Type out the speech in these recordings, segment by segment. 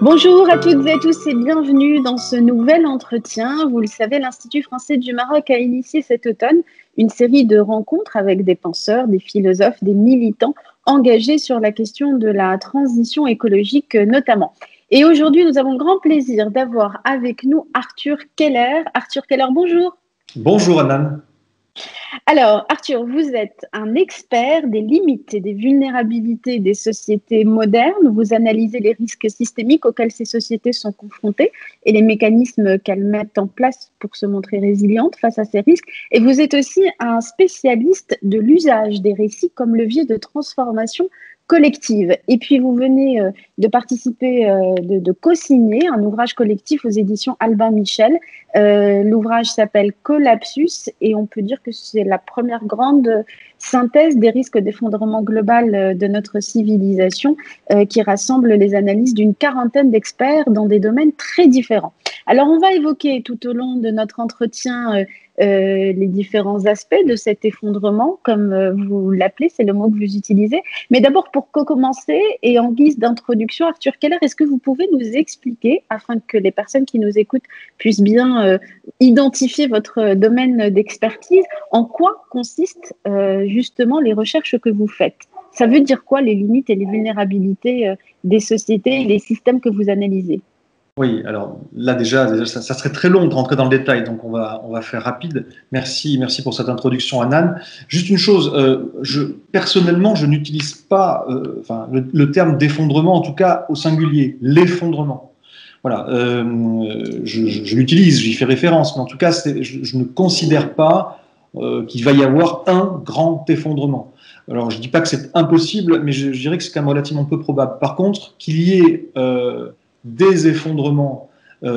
Bonjour à toutes et à tous et bienvenue dans ce nouvel entretien. Vous le savez, l'Institut français du Maroc a initié cet automne une série de rencontres avec des penseurs, des philosophes, des militants engagés sur la question de la transition écologique notamment. Et aujourd'hui, nous avons le grand plaisir d'avoir avec nous Arthur Keller. Arthur Keller, bonjour. Bonjour Anan. Alors, Arthur, vous êtes un expert des limites et des vulnérabilités des sociétés modernes. Vous analysez les risques systémiques auxquels ces sociétés sont confrontées et les mécanismes qu'elles mettent en place pour se montrer résilientes face à ces risques. Et vous êtes aussi un spécialiste de l'usage des récits comme levier de transformation collective. Et puis, vous venez de participer, de co-signer un ouvrage collectif aux éditions Albin Michel. L'ouvrage s'appelle Collapsus et on peut dire que c'est la première grande synthèse des risques d'effondrement global de notre civilisation qui rassemble les analyses d'une quarantaine d'experts dans des domaines très différents. Alors, on va évoquer tout au long de notre entretien les différents aspects de cet effondrement, comme vous l'appelez, c'est le mot que vous utilisez. Mais d'abord, pour commencer et en guise d'introduction, Arthur Keller, est-ce que vous pouvez nous expliquer, afin que les personnes qui nous écoutent puissent bien identifier votre domaine d'expertise, en quoi consistent justement les recherches que vous faites? Ça veut dire quoi les limites et les vulnérabilités des sociétés et les systèmes que vous analysez? Oui, alors là déjà ça serait très long de rentrer dans le détail, donc on va faire rapide. Merci pour cette introduction, Anan. Juste une chose, personnellement, je n'utilise pas le terme d'effondrement, en tout cas au singulier, l'effondrement. Voilà, je l'utilise, j'y fais référence, mais en tout cas, je ne considère pas qu'il va y avoir un grand effondrement. Alors, je ne dis pas que c'est impossible, mais je dirais que c'est quand même relativement peu probable. Par contre, qu'il y ait des effondrements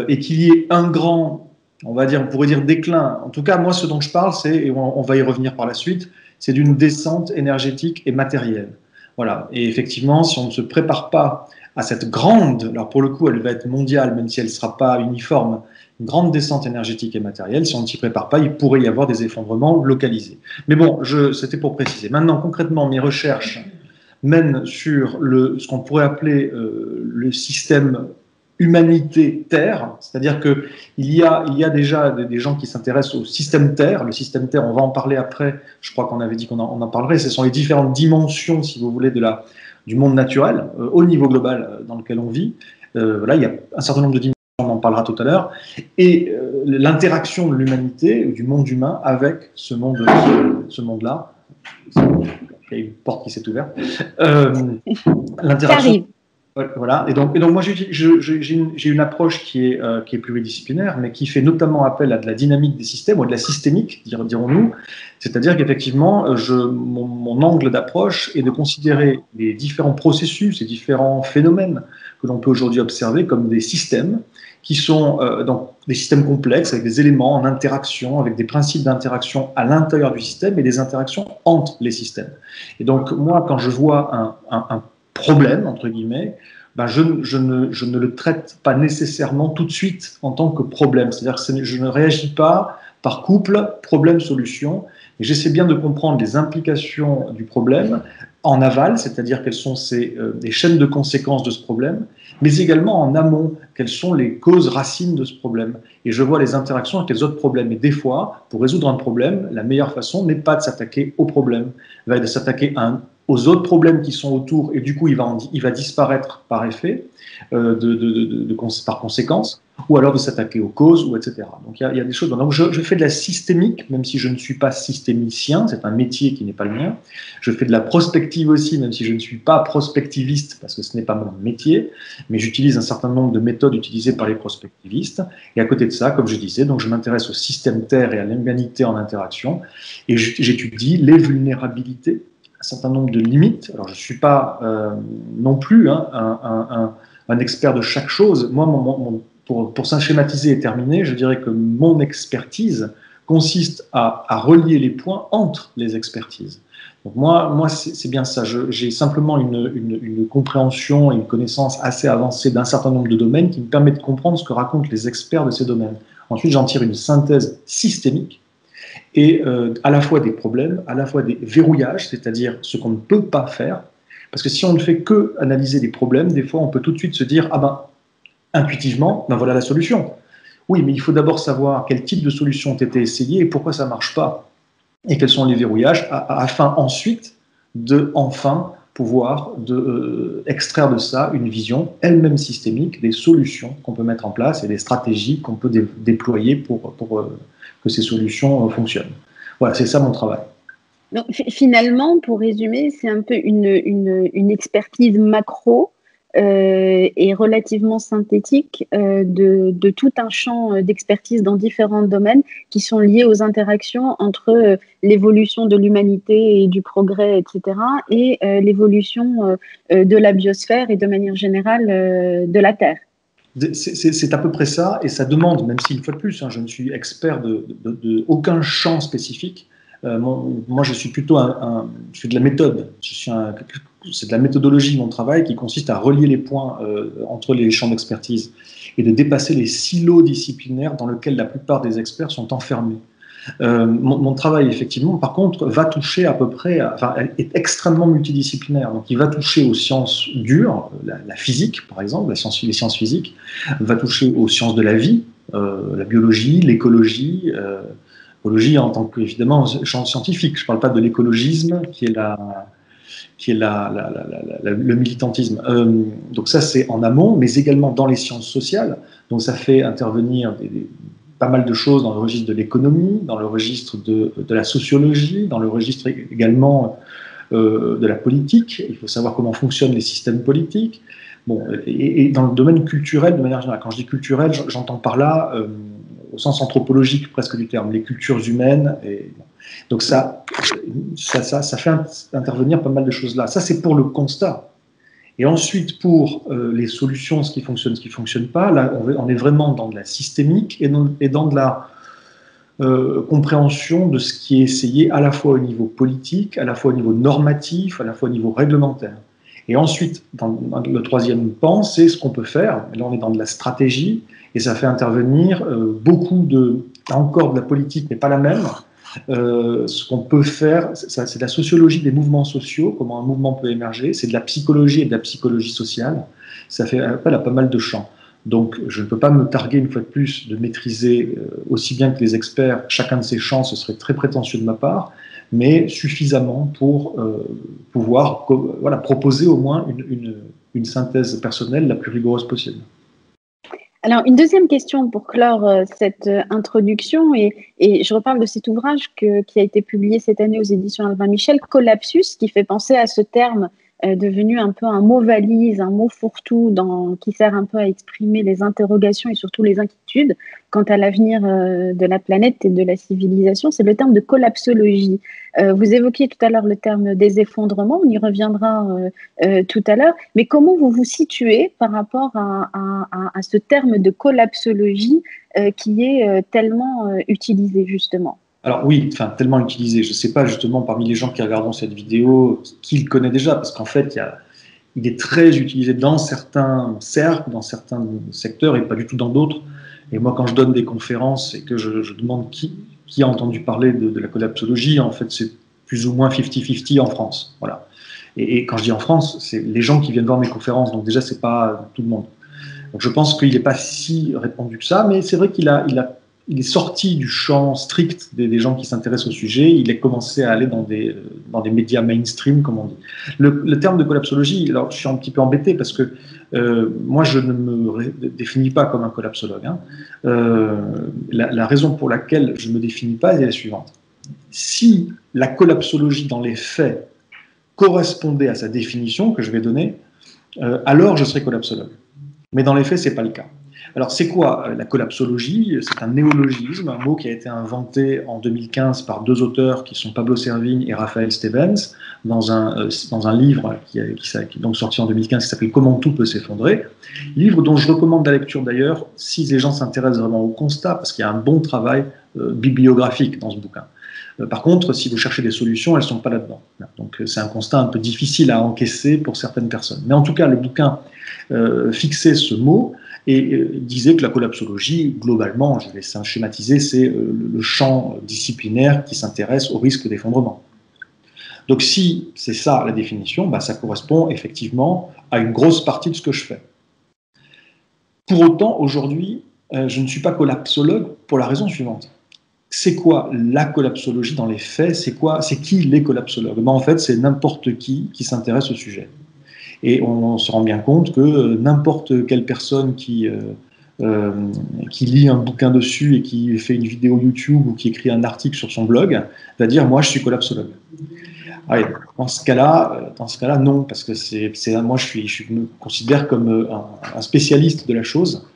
et qu'il y ait un grand, on pourrait dire déclin. En tout cas, moi, ce dont je parle, et on va y revenir par la suite, c'est d'une descente énergétique et matérielle. Voilà. Et effectivement, si on ne se prépare pas à cette grande, alors pour le coup, elle va être mondiale, même si elle ne sera pas uniforme, une grande descente énergétique et matérielle, si on ne s'y prépare pas, il pourrait y avoir des effondrements localisés. Mais bon, c'était pour préciser. Maintenant, concrètement, mes recherches mènent sur ce qu'on pourrait appeler le système humanité-Terre, c'est-à-dire qu'il y a déjà des gens qui s'intéressent au système Terre. Le système Terre, on va en parler après, je crois qu'on avait dit qu'on en parlerait, ce sont les différentes dimensions, si vous voulez, du monde naturel, au niveau global dans lequel on vit. Voilà, il y a un certain nombre de dimensions, on en parlera tout à l'heure, et l'interaction de l'humanité, du monde humain, avec ce monde-là. Il y a une porte qui s'est ouverte. L'interaction. Voilà. Et donc moi, j'ai une approche qui est pluridisciplinaire, mais qui fait notamment appel à de la dynamique des systèmes, ou de la systémique, dirons-nous. C'est-à-dire qu'effectivement, mon angle d'approche est de considérer les différents processus et différents phénomènes que l'on peut aujourd'hui observer comme des systèmes qui sont donc des systèmes complexes, avec des éléments en interaction, avec des principes d'interaction à l'intérieur du système et des interactions entre les systèmes. Et donc, moi, quand je vois un problème, entre guillemets, ben je ne le traite pas nécessairement tout de suite en tant que problème. C'est-à-dire que je ne réagis pas par couple, problème-solution, et j'essaie bien de comprendre les implications du problème en aval, c'est-à-dire quelles sont les chaînes de conséquences de ce problème, mais également en amont, quelles sont les causes racines de ce problème. Et je vois les interactions avec les autres problèmes. Et des fois, pour résoudre un problème, la meilleure façon n'est pas de s'attaquer au problème, va être de s'attaquer aux autres problèmes qui sont autour, et du coup, il va disparaître par effet, par conséquence, ou alors de s'attaquer aux causes, ou etc. Donc il y a des choses. Donc je fais de la systémique, même si je ne suis pas systémicien, c'est un métier qui n'est pas le mien. Je fais de la prospective aussi, même si je ne suis pas prospectiviste, parce que ce n'est pas mon métier, mais j'utilise un certain nombre de méthodes utilisées par les prospectivistes. Et à côté de ça, comme je disais, donc je m'intéresse au système Terre et à l'humanité en interaction, et j'étudie les vulnérabilités, un certain nombre de limites. Alors, je ne suis pas non plus un expert de chaque chose. Moi, pour schématiser et terminer, je dirais que mon expertise consiste à relier les points entre les expertises. Donc moi c'est bien ça. J'ai simplement une compréhension et une connaissance assez avancée d'un certain nombre de domaines qui me permet de comprendre ce que racontent les experts de ces domaines. Ensuite, j'en tire une synthèse systémique et à la fois des problèmes, à la fois des verrouillages, c'est-à-dire ce qu'on ne peut pas faire. Parce que si on ne fait que analyser les problèmes, des fois on peut tout de suite se dire « Ah ben, intuitivement, ben voilà la solution. Oui, mais il faut d'abord savoir quel type de solutions ont été essayées et pourquoi ça ne marche pas, et quels sont les verrouillages, afin ensuite de enfin pouvoir extraire de ça une vision elle-même systémique des solutions qu'on peut mettre en place et des stratégies qu'on peut déployer pour que ces solutions fonctionnent. Voilà, c'est ça mon travail. Donc, finalement, pour résumer, c'est un peu une expertise macro et relativement synthétique de tout un champ d'expertise dans différents domaines qui sont liés aux interactions entre l'évolution de l'humanité et du progrès, etc., et l'évolution de la biosphère et de manière générale de la Terre. C'est à peu près ça, et ça demande, même si une fois de plus, hein, je ne suis expert de aucun champ spécifique. Moi, je suis plutôt je suis de la méthode. C'est de la méthodologie, mon travail, qui consiste à relier les points entre les champs d'expertise et de dépasser les silos disciplinaires dans lesquels la plupart des experts sont enfermés. Mon travail, effectivement, par contre, va toucher à peu près, enfin, est extrêmement multidisciplinaire. Donc, il va toucher aux sciences dures, la physique, par exemple, les sciences physiques, va toucher aux sciences de la vie, la biologie, l'écologie, écologie en tant que, évidemment, champ scientifique. Je ne parle pas de l'écologisme, qui est le militantisme. Donc ça, c'est en amont, mais également dans les sciences sociales. Donc ça fait intervenir pas mal de choses dans le registre de l'économie, dans le registre de la sociologie, dans le registre également de la politique. Il faut savoir comment fonctionnent les systèmes politiques. Bon, et dans le domaine culturel, de manière générale, quand je dis culturel, j'entends par là, au sens anthropologique presque du terme, les cultures humaines. Donc ça fait intervenir pas mal de choses là. Ça, c'est pour le constat. Et ensuite, pour les solutions, ce qui ne fonctionne pas, là, on est vraiment dans de la systémique et dans de la compréhension de ce qui est essayé à la fois au niveau politique, à la fois au niveau normatif, à la fois au niveau réglementaire. Et ensuite, dans le troisième pan, c'est ce qu'on peut faire. Là, on est dans de la stratégie, et ça fait intervenir encore de la politique, mais pas la même. Ce qu'on peut faire, c'est de la sociologie des mouvements sociaux, comment un mouvement peut émerger, c'est de la psychologie et de la psychologie sociale. Ça fait appel à pas mal de champs. Donc, je ne peux pas me targuer une fois de plus de maîtriser aussi bien que les experts chacun de ces champs, ce serait très prétentieux de ma part, mais suffisamment pour pouvoir proposer au moins une synthèse personnelle la plus rigoureuse possible. Alors, une deuxième question pour clore cette introduction, et je reparle de cet ouvrage qui a été publié cette année aux éditions Albin Michel, Collapsus, qui fait penser à ce terme devenu un peu un mot valise, un mot fourre-tout qui sert un peu à exprimer les interrogations et surtout les inquiétudes quant à l'avenir de la planète et de la civilisation. C'est le terme de collapsologie. Vous évoquiez tout à l'heure le terme des effondrements, on y reviendra tout à l'heure, mais comment vous vous situez par rapport à ce terme de collapsologie qui est tellement utilisé justement? Alors oui, enfin tellement utilisé. Je ne sais pas justement parmi les gens qui regardent cette vidéo qui le connaît déjà, parce qu'en fait il est très utilisé dans certains cercles, dans certains secteurs et pas du tout dans d'autres. Et moi, quand je donne des conférences et que je demande qui a entendu parler de la collapsologie, en fait c'est plus ou moins 50-50 en France. Voilà. Et quand je dis en France, c'est les gens qui viennent voir mes conférences, donc déjà c'est pas tout le monde. Donc je pense qu'il n'est pas si répandu que ça, mais c'est vrai il est sorti du champ strict des gens qui s'intéressent au sujet. Il a commencé à aller dans des médias mainstream, comme on dit. Le terme de collapsologie, alors je suis un petit peu embêté parce que moi, je ne me définis pas comme un collapsologue. Hein. La raison pour laquelle je ne me définis pas est la suivante. Si la collapsologie, dans les faits, correspondait à sa définition que je vais donner, alors je serais collapsologue. Mais dans les faits, ce n'est pas le cas. Alors, c'est quoi la collapsologie? C'est un néologisme, un mot qui a été inventé en 2015 par deux auteurs qui sont Pablo Servigne et Raphaël Stevens, dans un livre qui est donc sorti en 2015 qui s'appelle Comment tout peut s'effondrer. Livre dont je recommande la lecture d'ailleurs si les gens s'intéressent vraiment au constat, parce qu'il y a un bon travail bibliographique dans ce bouquin. Par contre, si vous cherchez des solutions, elles ne sont pas là-dedans. Donc, c'est un constat un peu difficile à encaisser pour certaines personnes. Mais en tout cas, le bouquin fixait ce mot et disait que la collapsologie, globalement, je vais schématiser, c'est le champ disciplinaire qui s'intéresse au risque d'effondrement. Donc si c'est ça la définition, bah, ça correspond effectivement à une grosse partie de ce que je fais. Pour autant, aujourd'hui, je ne suis pas collapsologue pour la raison suivante. C'est quoi la collapsologie dans les faits? C'est qui les collapsologues? En fait, c'est n'importe qui s'intéresse au sujet. Et on se rend bien compte que n'importe quelle personne qui lit un bouquin dessus et qui fait une vidéo YouTube ou qui écrit un article sur son blog va dire moi je suis collapsologue. Ah oui, dans ce cas-là, non, parce que moi je me considère comme un spécialiste de la chose.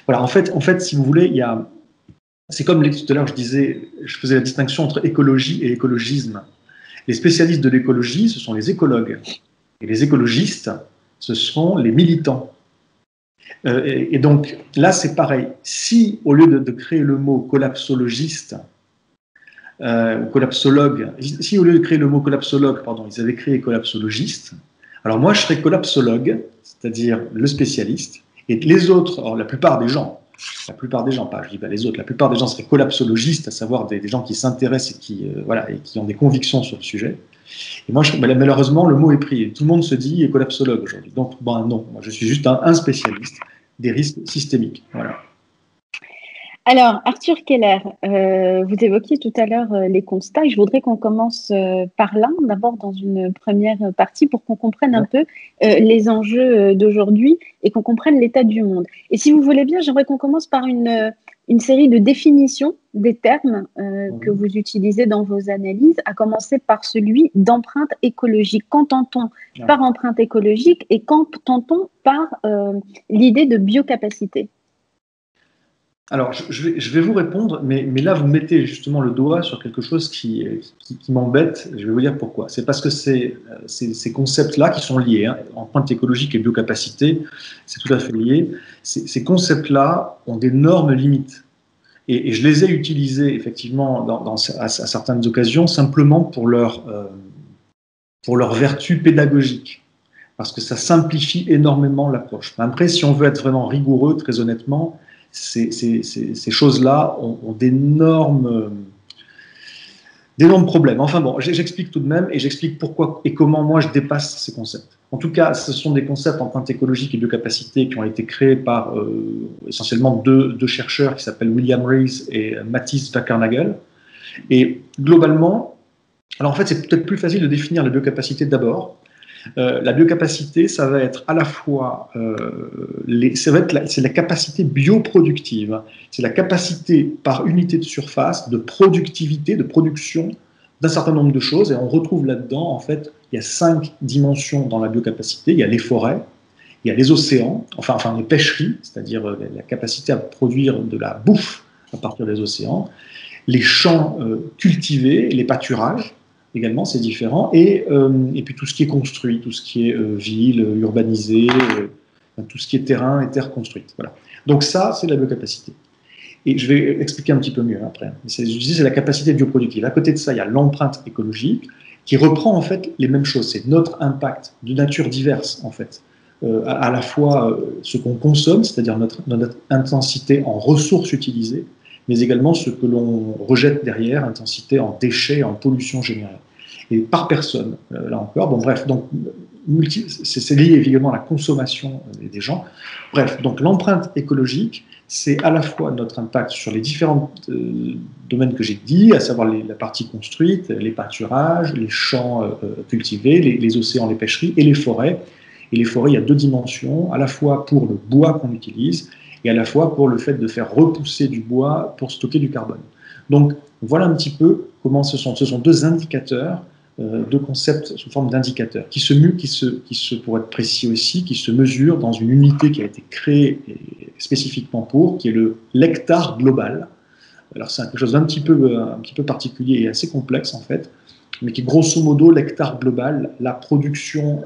Voilà, en fait, si vous voulez, c'est comme tout à l'heure je faisais la distinction entre écologie et écologisme. Les spécialistes de l'écologie, ce sont les écologues. Et les écologistes, ce sont les militants. Et donc, là, c'est pareil. Si, au lieu de créer le mot collapsologiste, ou collapsologue, si au lieu de créer le mot collapsologue, pardon, ils avaient créé collapsologiste, alors moi, je serais collapsologue, c'est-à-dire le spécialiste, et les autres, alors la plupart des gens, pas, je dis pas les autres, la plupart des gens seraient collapsologistes, à savoir des gens qui s'intéressent et qui ont des convictions sur le sujet. Et moi, malheureusement, le mot est pris. Tout le monde se dit collapsologue aujourd'hui. Donc, non, moi, je suis juste un spécialiste des risques systémiques. Voilà. Alors, Arthur Keller, vous évoquiez tout à l'heure les constats et je voudrais qu'on commence par là, d'abord dans une première partie pour qu'on comprenne un peu les enjeux d'aujourd'hui et qu'on comprenne l'état du monde. Et si vous voulez bien, j'aimerais qu'on commence par une série de définitions des termes que vous utilisez dans vos analyses, à commencer par celui d'empreinte écologique. Qu'entend-on par empreinte écologique et qu'entend-on par l'idée de biocapacité? Alors, je vais vous répondre, mais là, vous mettez justement le doigt sur quelque chose qui m'embête. Je vais vous dire pourquoi. C'est parce que ces concepts-là qui sont liés, hein, empreinte écologique et biocapacité, c'est tout à fait lié. Ces concepts-là ont d'énormes limites. Et je les ai utilisés, effectivement, à certaines occasions, simplement pour leur vertu pédagogique. Parce que ça simplifie énormément l'approche. Après, si on veut être vraiment rigoureux, très honnêtement, ces choses-là ont d'énormes problèmes. Enfin bon, j'explique tout de même et j'explique pourquoi et comment moi je dépasse ces concepts. En tout cas, ce sont des concepts empreinte écologique et biocapacité qui ont été créés par essentiellement deux chercheurs qui s'appellent William Rees et Matthijs Wackernagel. Et globalement, alors en fait, c'est peut-être plus facile de définir la biocapacité d'abord. La biocapacité, ça va être à la fois c'est la capacité bioproductive, c'est la capacité par unité de surface de productivité, de production d'un certain nombre de choses, et on retrouve là-dedans, en fait, il y a 5 dimensions dans la biocapacité. Il y a les forêts, il y a les océans, enfin les pêcheries, c'est-à-dire la capacité à produire de la bouffe à partir des océans, les champs cultivés, les pâturages, également, c'est différent. Et puis tout ce qui est construit, tout ce qui est ville, urbanisé, tout ce qui est terrain et terre construite. Voilà. Donc ça, c'est la biocapacité. Et je vais expliquer un petit peu mieux après. Je disais, c'est la capacité bioproductive. À côté de ça, il y a l'empreinte écologique qui reprend en fait les mêmes choses. C'est notre impact de nature diverse, en fait. À la fois ce qu'on consomme, c'est-à-dire notre intensité en ressources utilisées, mais également ce que l'on rejette derrière, intensité en déchets, en pollution générale. Et par personne, là encore. Bon, bref, donc c'est lié évidemment à la consommation des gens. Bref, donc l'empreinte écologique, c'est à la fois notre impact sur les différents domaines que j'ai dit, à savoir la partie construite, les pâturages, les champs cultivés, les océans, les pêcheries et les forêts. Et les forêts, il y a 2 dimensions, à la fois pour le bois qu'on utilise, et à la fois pour le fait de faire repousser du bois pour stocker du carbone. Donc voilà un petit peu comment ce sont 2 indicateurs, 2 concepts sous forme d'indicateurs, qui pour être précis aussi, qui se mesurent dans une unité qui a été créée spécifiquement qui est l'hectare global. Alors c'est quelque chose d'un petit peu particulier et assez complexe en fait, mais qui est grosso modo l'hectare global, la production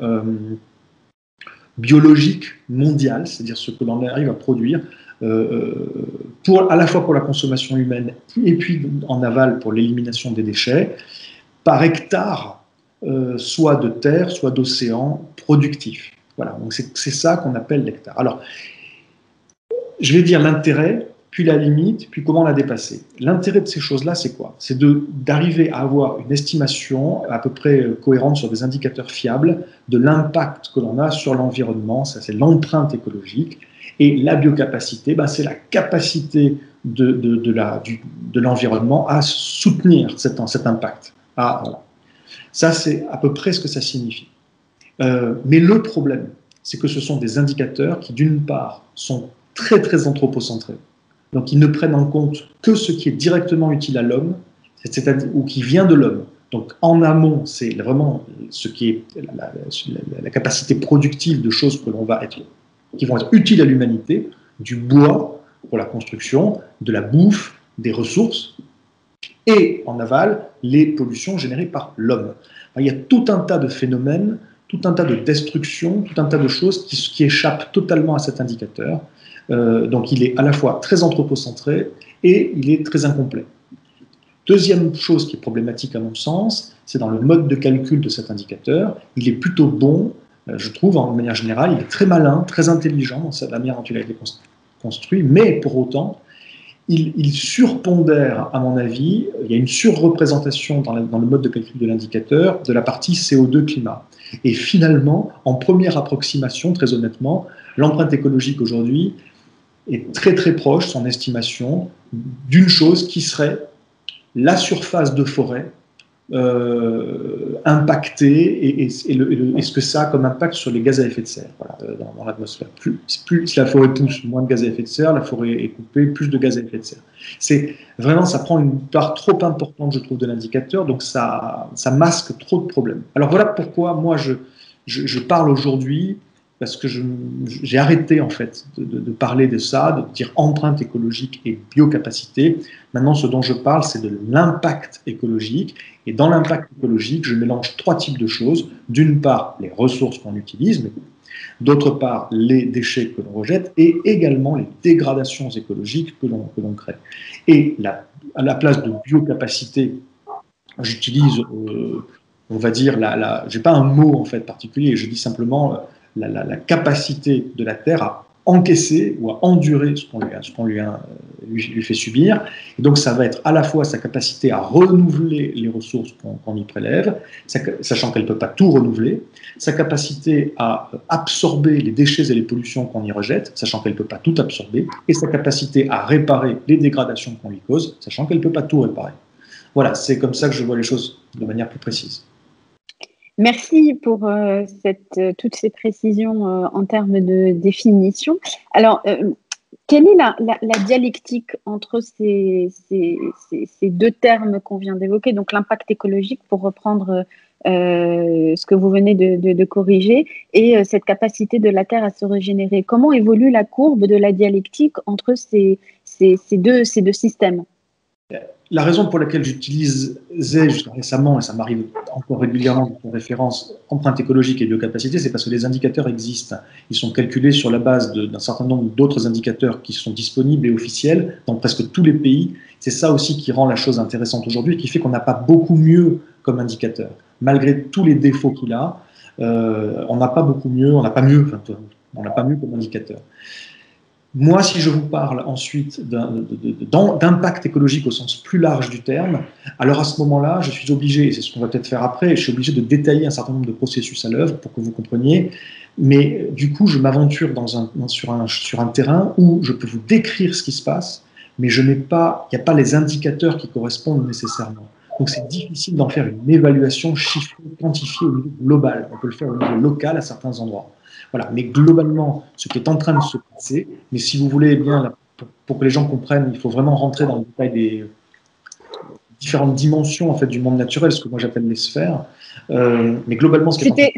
biologique mondiale, c'est-à-dire ce que l'on arrive à produire à la fois pour la consommation humaine et puis en aval pour l'élimination des déchets, par hectare, soit de terre, soit d'océan productif. Voilà, donc c'est ça qu'on appelle l'hectare. Alors, je vais dire l'intérêt, puis la limite, puis comment la dépasser. L'intérêt de ces choses-là, c'est quoi? C'est d'arriver à avoir une estimation à peu près cohérente sur des indicateurs fiables de l'impact que l'on a sur l'environnement, ça c'est l'empreinte écologique, Et la biocapacité, c'est la capacité de l'environnement à soutenir cet impact. Voilà. Ça, c'est à peu près ce que ça signifie. Mais le problème, c'est que ce sont des indicateurs qui, d'une part, sont très, très anthropocentrés. Donc, ils ne prennent en compte que ce qui est directement utile à l'homme, ou qui vient de l'homme. Donc, en amont, c'est vraiment ce qui est la capacité productive de choses qui vont être utiles à l'humanité, du bois pour la construction, de la bouffe, des ressources, et en aval, les pollutions générées par l'homme. Il y a tout un tas de phénomènes, tout un tas de destructions, tout un tas de choses qui échappent totalement à cet indicateur. Donc il est à la fois très anthropocentré et il est très incomplet. Deuxième chose qui est problématique à mon sens, c'est dans le mode de calcul de cet indicateur. Il est plutôt bon, je trouve, en manière générale, il est très malin, très intelligent dans la manière dont il a été construit, mais pour autant, il surpondère, à mon avis, il y a une surreprésentation dans le mode de calcul de l'indicateur de la partie CO2 climat. Et finalement, en première approximation, très honnêtement, l'empreinte écologique aujourd'hui est très très proche, son estimation, d'une chose qui serait la surface de forêt impactée et ce que ça a comme impact sur les gaz à effet de serre dans l'atmosphère. Plus la forêt pousse, moins de gaz à effet de serre, la forêt est coupée, plus de gaz à effet de serre. C'est vraiment, ça prend une part trop importante, je trouve, de l'indicateur, donc ça masque trop de problèmes. Alors voilà pourquoi moi je parle aujourd'hui, parce que j'ai arrêté en fait de parler de ça, de dire empreinte écologique et biocapacité. Maintenant, ce dont je parle, c'est de l'impact écologique. Et dans l'impact écologique, je mélange trois types de choses. D'une part, les ressources qu'on utilise, mais d'autre part, les déchets que l'on rejette, et également les dégradations écologiques que l'on crée. Et à la place de biocapacité, j'utilise, on va dire, j'ai pas un mot en fait particulier, je dis simplement la capacité de la Terre à encaisser ou à endurer ce qu'on lui fait subir. Et donc, ça va être à la fois sa capacité à renouveler les ressources qu'on y prélève, sachant qu'elle ne peut pas tout renouveler, sa capacité à absorber les déchets et les pollutions qu'on y rejette, sachant qu'elle ne peut pas tout absorber, et sa capacité à réparer les dégradations qu'on lui cause, sachant qu'elle ne peut pas tout réparer. Voilà, c'est comme ça que je vois les choses de manière plus précise. Merci pour toutes ces précisions en termes de définition. Alors, quelle est la dialectique entre ces deux termes qu'on vient d'évoquer, donc l'impact écologique, pour reprendre ce que vous venez de corriger, et cette capacité de la Terre à se régénérer? Comment évolue la courbe de la dialectique entre ces deux systèmes? La raison pour laquelle j'utilisais jusqu'à récemment, et ça m'arrive encore régulièrement de référence, empreinte écologique et biocapacité, c'est parce que les indicateurs existent. Ils sont calculés sur la base d'un certain nombre d'autres indicateurs qui sont disponibles et officiels dans presque tous les pays. C'est ça aussi qui rend la chose intéressante aujourd'hui, qui fait qu'on n'a pas beaucoup mieux comme indicateur. Malgré tous les défauts qu'il a, on n'a pas beaucoup mieux, on n'a pas mieux comme indicateur. Moi, si je vous parle ensuite d'impact écologique au sens plus large du terme, alors à ce moment-là, je suis obligé, et c'est ce qu'on va peut-être faire après, je suis obligé de détailler un certain nombre de processus à l'œuvre pour que vous compreniez. Mais du coup, je m'aventure sur un terrain où je peux vous décrire ce qui se passe, mais il n'y a pas les indicateurs qui correspondent nécessairement. Donc c'est difficile d'en faire une évaluation chiffrée, quantifiée au niveau global. On peut le faire au niveau local à certains endroits. Voilà, mais globalement, ce qui est en train de se passer, mais si vous voulez bien, pour que les gens comprennent, il faut vraiment rentrer dans le détail des différentes dimensions en fait, du monde naturel, ce que moi j'appelle les sphères. Mais globalement, c'était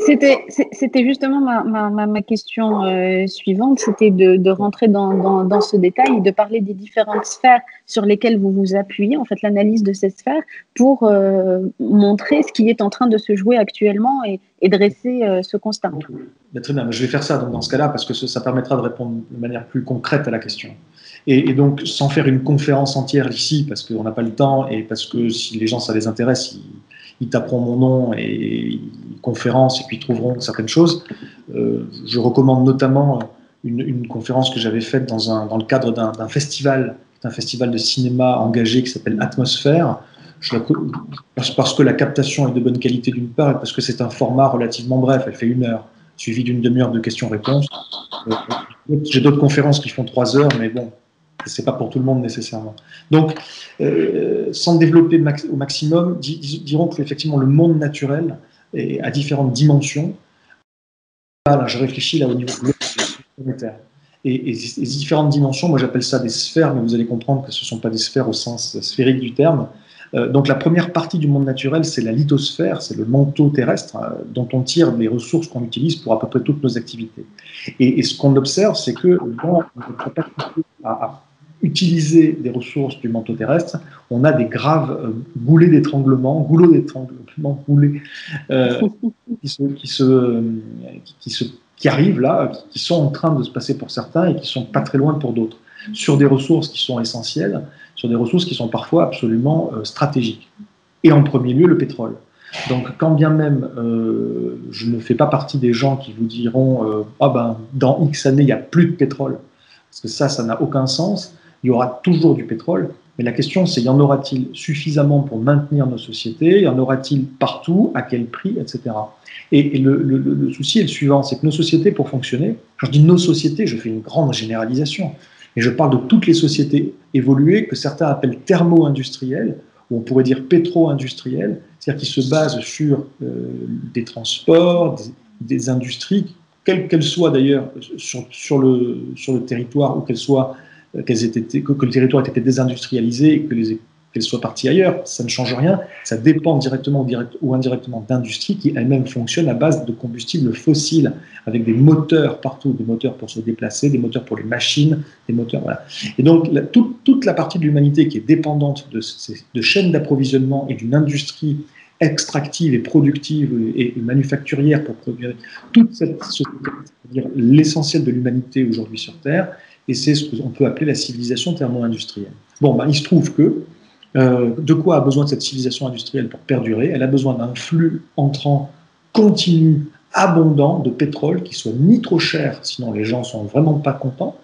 justement ma question suivante, c'était de rentrer dans ce détail, de parler des différentes sphères sur lesquelles vous vous appuyez, en fait l'analyse de ces sphères, pour montrer ce qui est en train de se jouer actuellement et dresser ce constat. Très bien, je vais faire ça dans ce cas-là parce que ça permettra de répondre de manière plus concrète à la question. Et donc, sans faire une conférence entière ici, parce qu'on n'a pas le temps et parce que si les gens, ça les intéresse, ils taperont mon nom et conférence et puis ils trouveront certaines choses. Je recommande notamment une conférence que j'avais faite dans le cadre d'un festival de cinéma engagé qui s'appelle Atmosphère. Parce que la captation est de bonne qualité d'une part et parce que c'est un format relativement bref, elle fait 1 heure, suivi d'une demi-heure de questions-réponses. J'ai d'autres conférences qui font 3 heures, mais bon, c'est pas pour tout le monde nécessairement. Donc, sans développer au maximum, dirons que effectivement le monde naturel est à différentes dimensions. Là, je réfléchis là au niveau planétaire. Et ces différentes dimensions, moi j'appelle ça des sphères, mais vous allez comprendre que ce ne sont pas des sphères au sens sphérique du terme. Donc la première partie du monde naturel, c'est la lithosphère, c'est le manteau terrestre dont on tire les ressources qu'on utilise pour à peu près toutes nos activités. Et ce qu'on observe, c'est que dans notre capacité à utiliser des ressources du manteau terrestre, on a des graves goulots d'étranglement, qui arrivent là, qui sont en train de se passer pour certains et qui sont pas très loin pour d'autres, sur des ressources qui sont essentielles, sur des ressources qui sont parfois absolument stratégiques. Et en premier lieu, le pétrole. Donc, quand bien même je ne fais pas partie des gens qui vous diront dans X années, il n'y a plus de pétrole, parce que ça n'a aucun sens, il y aura toujours du pétrole, mais la question c'est, y en aura-t-il suffisamment pour maintenir nos sociétés, y en aura-t-il partout, à quel prix, etc. Et le souci est le suivant, c'est que nos sociétés, pour fonctionner, quand je dis nos sociétés, je fais une grande généralisation, et je parle de toutes les sociétés évoluées que certains appellent thermo-industrielles, ou on pourrait dire pétro-industrielles, c'est-à-dire qui se basent sur des transports, des industries, quelles qu'elles soient d'ailleurs sur le territoire, ou que le territoire ait été désindustrialisé et qu'elles soient parties ailleurs, ça ne change rien. Ça dépend directement ou indirectement d'industries qui elles-mêmes fonctionnent à base de combustibles fossiles, avec des moteurs partout, des moteurs pour se déplacer, des moteurs pour les machines, des moteurs, voilà. Et donc toute la partie de l'humanité qui est dépendante de chaînes d'approvisionnement et d'une industrie extractive et productive et manufacturière pour produire toute cette société, c'est-à-dire l'essentiel de l'humanité aujourd'hui sur Terre, et c'est ce qu'on peut appeler la civilisation thermo-industrielle. Bon, il se trouve que de quoi a besoin de cette civilisation industrielle pour perdurer? Elle a besoin d'un flux entrant continu, abondant de pétrole qui soit ni trop cher, sinon les gens ne sont vraiment pas contents,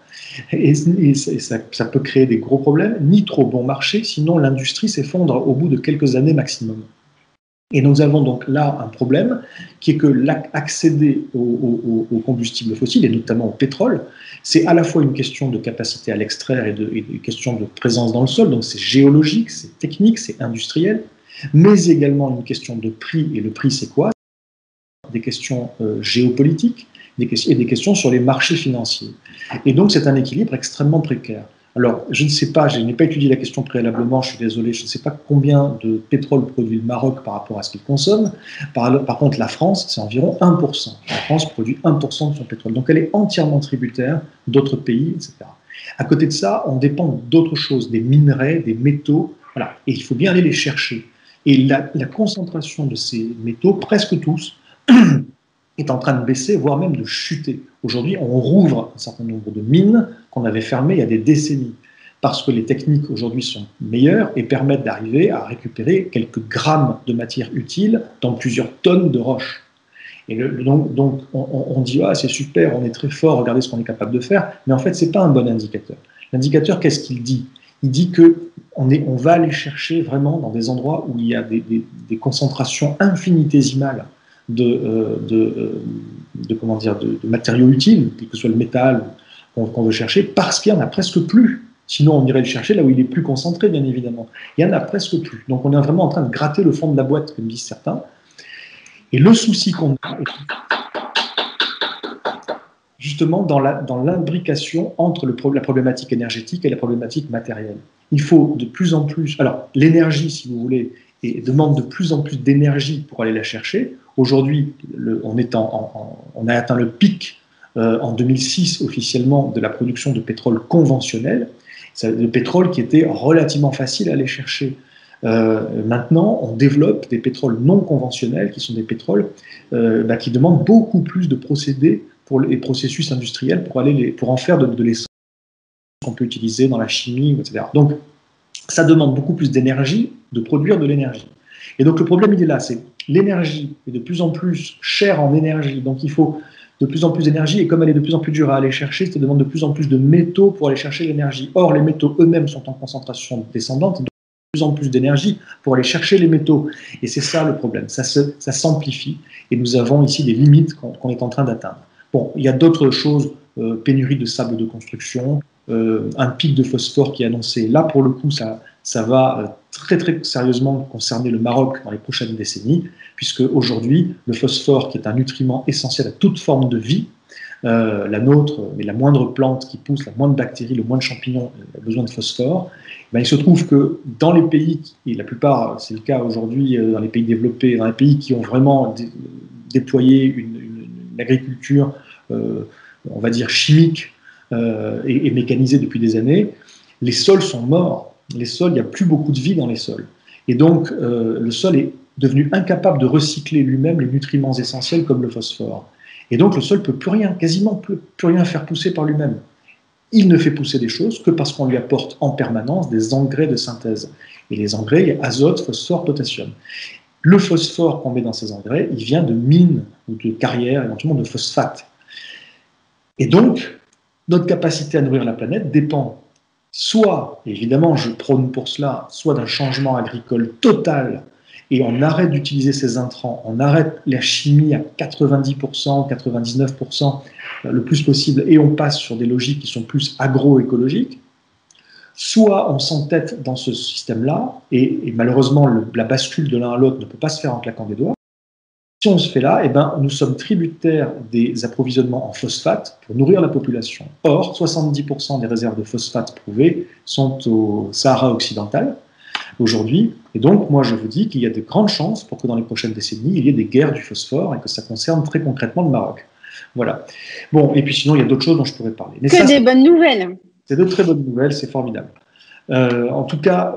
et ça peut créer des gros problèmes, ni trop bon marché, sinon l'industrie s'effondre au bout de quelques années maximum. Et nous avons donc là un problème qui est que accéder aux combustibles fossiles, et notamment au pétrole, c'est à la fois une question de capacité à l'extraire et une question de présence dans le sol, donc c'est géologique, c'est technique, c'est industriel, mais également une question de prix, et le prix c'est quoi? Des questions géopolitiques et des questions sur les marchés financiers. Et donc c'est un équilibre extrêmement précaire. Alors, je ne sais pas, je n'ai pas étudié la question préalablement, je suis désolé, je ne sais pas combien de pétrole produit le Maroc par rapport à ce qu'il consomme. Par contre, la France, c'est environ 1%. La France produit 1% de son pétrole. Donc, elle est entièrement tributaire d'autres pays, etc. À côté de ça, on dépend d'autres choses, des minerais, des métaux, voilà. Et il faut bien aller les chercher. Et la concentration de ces métaux, presque tous, est en train de baisser, voire même de chuter. Aujourd'hui, on rouvre un certain nombre de mines qu'on avait fermées il y a des décennies, parce que les techniques aujourd'hui sont meilleures et permettent d'arriver à récupérer quelques grammes de matière utile dans plusieurs tonnes de roches. Et donc on dit « Ah, c'est super, on est très fort, regardez ce qu'on est capable de faire », mais en fait, ce n'est pas un bon indicateur. L'indicateur, qu'est-ce qu'il dit? Il dit qu'on va aller chercher vraiment dans des endroits où il y a des concentrations infinitésimales de matériaux utiles, que ce soit le métal qu'on veut chercher, parce qu'il n'y en a presque plus. Sinon, on irait le chercher là où il est plus concentré, bien évidemment. Il n'y en a presque plus. Donc, on est vraiment en train de gratter le fond de la boîte, comme disent certains. Et le souci qu'on a, justement, dans l'imbrication entre la problématique énergétique et la problématique matérielle. Il faut de plus en plus... Alors, l'énergie, si vous voulez, demande de plus en plus d'énergie pour aller la chercher. Aujourd'hui, on a atteint le pic en 2006 officiellement de la production de pétrole conventionnel, le pétrole qui était relativement facile à aller chercher. Maintenant, on développe des pétroles non conventionnels, qui sont des pétroles qui demandent beaucoup plus de procédés pour les processus industriels, pour en faire de l'essence qu'on peut utiliser dans la chimie, etc. Donc, ça demande beaucoup plus d'énergie, de produire de l'énergie. Et donc, le problème, il est là, c'est l'énergie est de plus en plus chère en énergie, donc il faut de plus en plus d'énergie, et comme elle est de plus en plus dure à aller chercher, ça demande de plus en plus de métaux pour aller chercher l'énergie. Or, les métaux eux-mêmes sont en concentration descendante, donc plus en plus d'énergie pour aller chercher les métaux. Et c'est ça le problème, ça s'amplifie et nous avons ici des limites qu'on est en train d'atteindre. Bon, il y a d'autres choses, pénurie de sable de construction, un pic de phosphore qui est annoncé. Là, pour le coup, ça va très très sérieusement concerner le Maroc dans les prochaines décennies, puisque aujourd'hui, le phosphore, qui est un nutriment essentiel à toute forme de vie, la nôtre, mais la moindre plante qui pousse, la moindre bactérie, le moindre champignon a besoin de phosphore. Ben, il se trouve que dans les pays, et la plupart, c'est le cas aujourd'hui dans les pays développés, dans les pays qui ont vraiment déployé une agriculture, on va dire chimique et mécanisée depuis des années, les sols sont morts. Les sols, il n'y a plus beaucoup de vie dans les sols. Et donc, le sol est devenu incapable de recycler lui-même les nutriments essentiels comme le phosphore. Et donc, le sol ne peut plus rien, quasiment plus rien faire pousser par lui-même. Il ne fait pousser des choses que parce qu'on lui apporte en permanence des engrais de synthèse. Et les engrais, il y a azote, phosphore, potassium. Le phosphore qu'on met dans ces engrais, il vient de mines ou de carrières, éventuellement de phosphate. Et donc, notre capacité à nourrir la planète dépend soit, évidemment, je prône pour cela, soit d'un changement agricole total, et on arrête d'utiliser ces intrants, on arrête la chimie à 90%, 99% le plus possible, et on passe sur des logiques qui sont plus agroécologiques, soit on s'entête dans ce système-là, et malheureusement la bascule de l'un à l'autre ne peut pas se faire en claquant des doigts. Si on se fait là, eh ben, nous sommes tributaires des approvisionnements en phosphate pour nourrir la population. Or, 70% des réserves de phosphate prouvées sont au Sahara occidental aujourd'hui. Et donc, moi, je vous dis qu'il y a de grandes chances pour que dans les prochaines décennies, il y ait des guerres du phosphore et que ça concerne très concrètement le Maroc. Voilà. Bon, et puis sinon, il y a d'autres choses dont je pourrais parler. Mais que des bonnes nouvelles. C'est de très bonnes nouvelles, c'est formidable. En tout cas,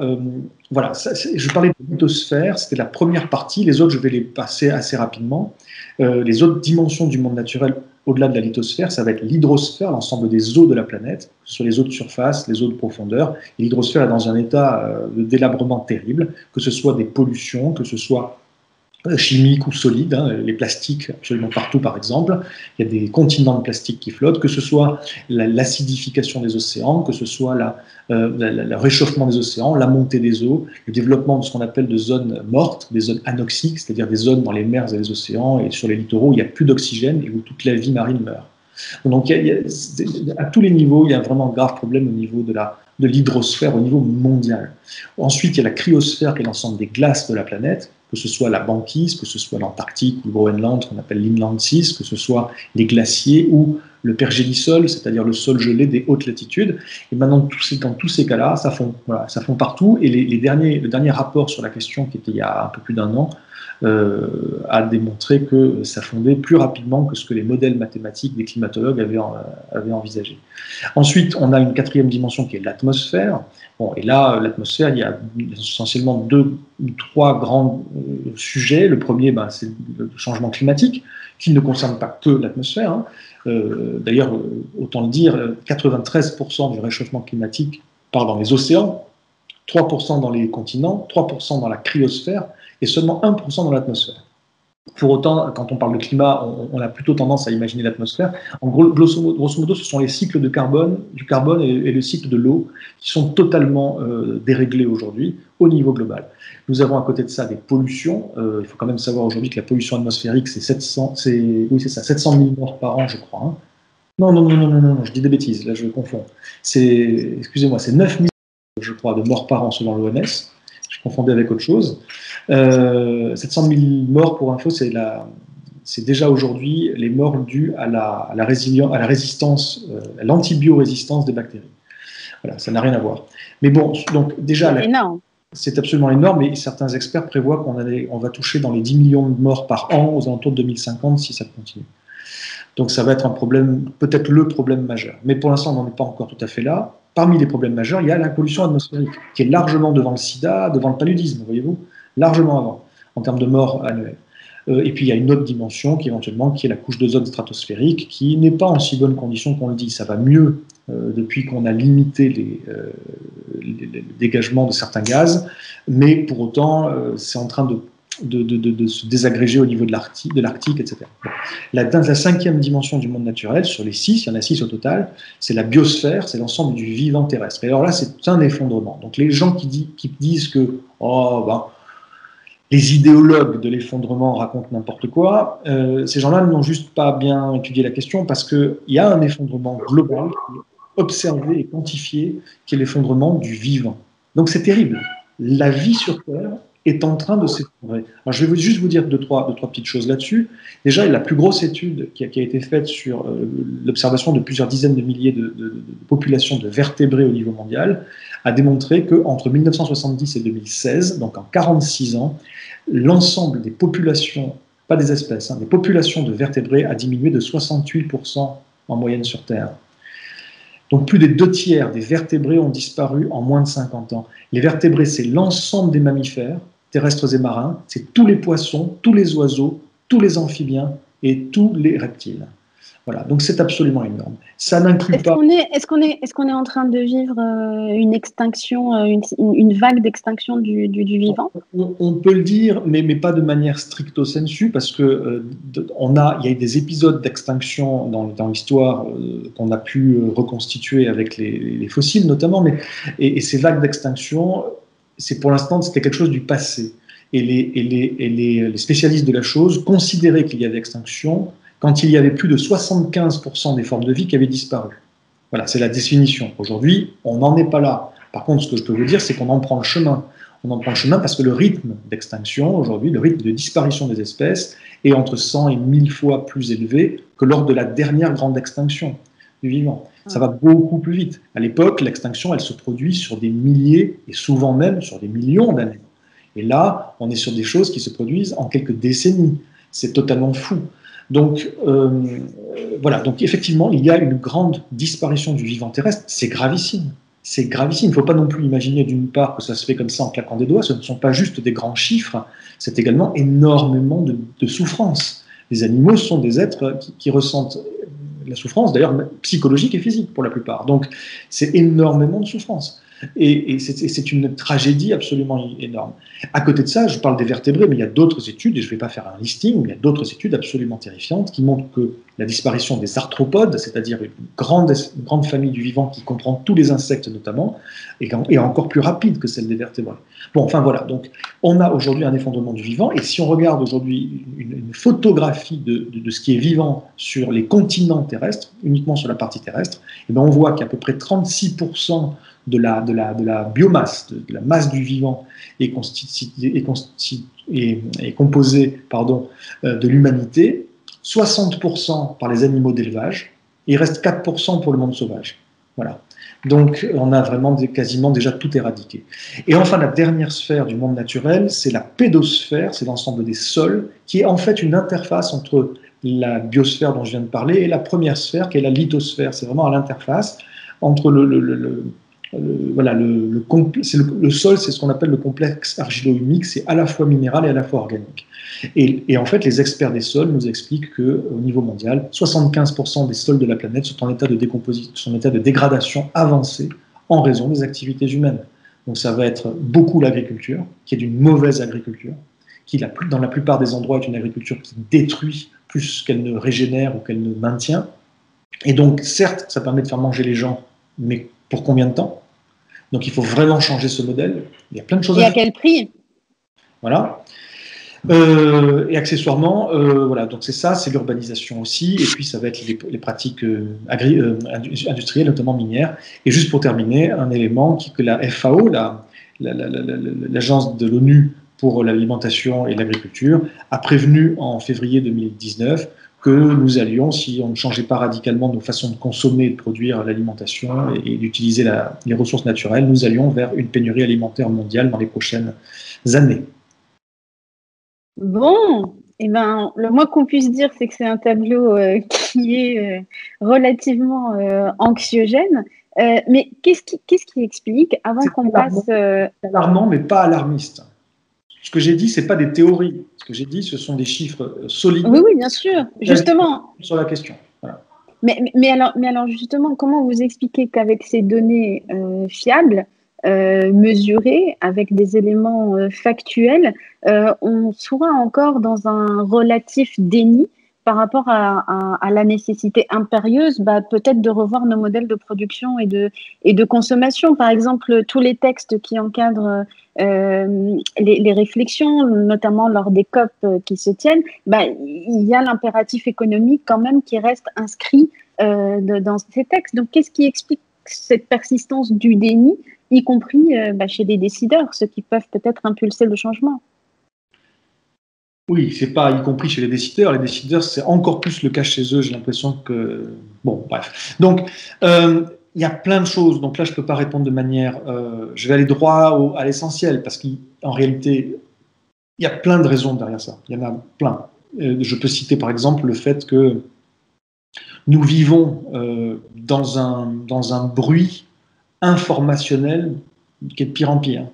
voilà, je parlais de lithosphère, c'était la première partie, les autres je vais les passer assez rapidement. Les autres dimensions du monde naturel au-delà de la lithosphère, ça va être l'hydrosphère, l'ensemble des eaux de la planète, que ce soit les eaux de surface, les eaux de profondeur. Et l'hydrosphère est dans un état de délabrement terrible, que ce soit des pollutions, que ce soit chimiques ou solides, hein, les plastiques absolument partout par exemple, il y a des continents de plastique qui flottent, que ce soit l'acidification des océans, que ce soit le réchauffement des océans, la montée des eaux, le développement de ce qu'on appelle de zones mortes, des zones anoxiques, c'est-à-dire des zones dans les mers et les océans et sur les littoraux où il n'y a plus d'oxygène et où toute la vie marine meurt. Donc à tous les niveaux, il y a vraiment un grave problème au niveau de l'hydrosphère, au niveau mondial. Ensuite, il y a la cryosphère qui est l'ensemble des glaces de la planète, que ce soit la banquise, que ce soit l'Antarctique ou le Groenland, qu'on appelle l'inland sea, que ce soit les glaciers ou le pergélisol, c'est-à-dire le sol gelé des hautes latitudes. Et maintenant, dans tous ces cas-là, ça fond partout. Et le dernier rapport sur la question, qui était il y a un peu plus d'un an, a démontré que ça fondait plus rapidement que ce que les modèles mathématiques des climatologues avaient envisagé. Ensuite, on a une quatrième dimension qui est l'atmosphère. Bon, et là, l'atmosphère, il y a essentiellement 2 ou 3 grands sujets. Le premier, c'est le changement climatique, qui ne concerne pas que l'atmosphère. Hein. D'ailleurs, autant le dire, 93% du réchauffement climatique part dans les océans, 3% dans les continents, 3% dans la cryosphère, et seulement 1% dans l'atmosphère. Pour autant, quand on parle de climat, on a plutôt tendance à imaginer l'atmosphère. En gros, grosso modo, ce sont les cycles du carbone et le cycle de l'eau qui sont totalement déréglés aujourd'hui au niveau global. Nous avons à côté de ça des pollutions. Il faut quand même savoir aujourd'hui que la pollution atmosphérique, c'est 700 000 morts par an, je crois. Hein. Non, je dis des bêtises, là je confonds. Excusez-moi, c'est 9 000, je crois, de morts par an selon l'OMS. Je confondais avec autre chose. 700 000 morts, pour info, c'est déjà aujourd'hui les morts dues à la résistance, à l'antibiorésistance des bactéries. Voilà, ça n'a rien à voir. Mais bon, donc déjà, c'est absolument énorme, et certains experts prévoient qu'on va toucher dans les 10 millions de morts par an aux alentours de 2050 si ça continue. Donc ça va être un problème, peut-être le problème majeur. Mais pour l'instant, on n'en est pas encore tout à fait là. Parmi les problèmes majeurs, il y a la pollution atmosphérique, qui est largement devant le sida, devant le paludisme, voyez-vous, largement avant, en termes de morts annuelles. Et puis il y a une autre dimension qui est la couche d'ozone stratosphérique, qui n'est pas en si bonne condition qu'on le dit. Ça va mieux depuis qu'on a limité les dégagements de certains gaz, mais pour autant, c'est en train de se désagréger au niveau de l'Arctique, etc. La 5e dimension du monde naturel, sur les 6, il y en a 6 au total, c'est la biosphère, c'est l'ensemble du vivant terrestre. Et alors là, c'est un effondrement. Donc les gens qui disent que les idéologues de l'effondrement racontent n'importe quoi, ces gens-là n'ont juste pas bien étudié la question, parce qu'il y a un effondrement global observé et quantifié, qui est l'effondrement du vivant. Donc c'est terrible. La vie sur Terre est en train de s'effondrer. Alors je vais juste vous dire deux, trois petites choses là-dessus. Déjà, la plus grosse étude qui a été faite sur l'observation de plusieurs dizaines de milliers de populations de vertébrés au niveau mondial a démontré qu'entre 1970 et 2016, donc en 46 ans, l'ensemble des populations, pas des espèces, des populations de vertébrés a diminué de 68% en moyenne sur Terre. Donc plus des 2/3 des vertébrés ont disparu en moins de 50 ans. Les vertébrés, c'est l'ensemble des mammifères, terrestres et marins, c'est tous les poissons, tous les oiseaux, tous les amphibiens et tous les reptiles. Voilà, donc c'est absolument énorme. Ça n'inclut pas... Est-ce qu'on est en train de vivre une extinction, une vague d'extinction du vivant? On peut le dire, mais pas de manière stricto sensu, parce que il y a eu des épisodes d'extinction dans l'histoire qu'on a pu reconstituer avec les fossiles notamment, et ces vagues d'extinction, pour l'instant, c'était quelque chose du passé. Et les spécialistes de la chose considéraient qu'il y avait extinction quand il y avait plus de 75% des formes de vie qui avaient disparu. Voilà, c'est la définition. Aujourd'hui, on n'en est pas là. Par contre, ce que je peux vous dire, c'est qu'on en prend le chemin. On en prend le chemin parce que le rythme d'extinction, aujourd'hui, le rythme de disparition des espèces est entre 100 et 1000 fois plus élevé que lors de la dernière grande extinction du vivant. Ça va beaucoup plus vite. À l'époque, l'extinction, elle se produit sur des milliers et souvent même sur des millions d'années. Et là, on est sur des choses qui se produisent en quelques décennies. C'est totalement fou. Donc, voilà. Donc, effectivement, il y a une grande disparition du vivant terrestre. C'est gravissime. C'est gravissime. Il ne faut pas non plus imaginer, d'une part, que ça se fait comme ça en claquant des doigts. Ce ne sont pas juste des grands chiffres. C'est également énormément de souffrance. Les animaux sont des êtres qui ressentent la souffrance, d'ailleurs psychologique et physique pour la plupart. Donc, c'est énormément de souffrance. Et c'est une tragédie absolument énorme. À côté de ça, je parle des vertébrés, mais il y a d'autres études, et je ne vais pas faire un listing, mais il y a d'autres études absolument terrifiantes qui montrent que la disparition des arthropodes, c'est-à-dire une grande famille du vivant qui comprend tous les insectes notamment, est encore plus rapide que celle des vertébrés. Bon, enfin voilà, donc on a aujourd'hui un effondrement du vivant, et si on regarde aujourd'hui une photographie de ce qui est vivant sur les continents terrestres, uniquement sur la partie terrestre, et bien on voit qu'à peu près 36% de la biomasse, de la masse du vivant est composée de l'humanité, 60% par les animaux d'élevage, et il reste 4% pour le monde sauvage. Voilà. Donc on a vraiment quasiment déjà tout éradiqué. Et enfin, la dernière sphère du monde naturel, c'est la pédosphère, c'est l'ensemble des sols, qui est en fait une interface entre la biosphère dont je viens de parler et la première sphère, qui est la lithosphère. C'est vraiment à l'interface entre le sol, c'est ce qu'on appelle le complexe argilo-humique, c'est à la fois minéral et à la fois organique. Et en fait, les experts des sols nous expliquent qu'au niveau mondial, 75% des sols de la planète sont en état de décomposition, sont en état de dégradation avancée en raison des activités humaines. Donc ça va être beaucoup l'agriculture, qui est d'une mauvaise agriculture, qui dans la plupart des endroits est une agriculture qui détruit plus qu'elle ne régénère ou qu'elle ne maintient. Et donc, certes, ça permet de faire manger les gens, mais pour combien de temps? Donc il faut vraiment changer ce modèle. Il y a plein de choses à faire. Et à quel prix? Voilà. Et accessoirement, voilà, donc c'est ça, c'est l'urbanisation aussi, et puis ça va être les pratiques industrielles, notamment minières. Et juste pour terminer, un élément que la FAO, l'agence de l'ONU pour l'alimentation et l'agriculture, a prévenu en février 2019 que nous allions, si on ne changeait pas radicalement nos façons de consommer et de produire l'alimentation et d'utiliser les ressources naturelles, nous allions vers une pénurie alimentaire mondiale dans les prochaines années. Bon, eh ben, le moins qu'on puisse dire, c'est que c'est un tableau qui est relativement anxiogène. Mais qu'est-ce qui explique, avant qu'on passe... C'est alarmant, mais pas alarmiste. Ce que j'ai dit, ce n'est pas des théories. Ce que j'ai dit, ce sont des chiffres solides. Oui, bien sûr, justement. Sur la question. Voilà. Mais alors, justement, comment vous expliquez qu'avec ces données fiables, mesurée avec des éléments factuels, on soit encore dans un relatif déni par rapport à la nécessité impérieuse, peut-être de revoir nos modèles de production et de consommation. Par exemple, tous les textes qui encadrent les réflexions, notamment lors des COP qui se tiennent, il y a l'impératif économique quand même qui reste inscrit dans ces textes. Donc, qu'est-ce qui explique cette persistance du déni, y compris chez les décideurs, ceux qui peuvent peut-être impulser le changement? Oui, c'est pas y compris chez les décideurs. Les décideurs, c'est encore plus le cas chez eux. J'ai l'impression que... Bon, bref. Donc, il y a plein de choses. Donc là, je ne peux pas répondre de manière... je vais aller droit à l'essentiel, parce qu'en réalité, il y a plein de raisons derrière ça. Il y en a plein. Je peux citer par exemple le fait que nous vivons dans un bruit informationnel qui est de pire en pire.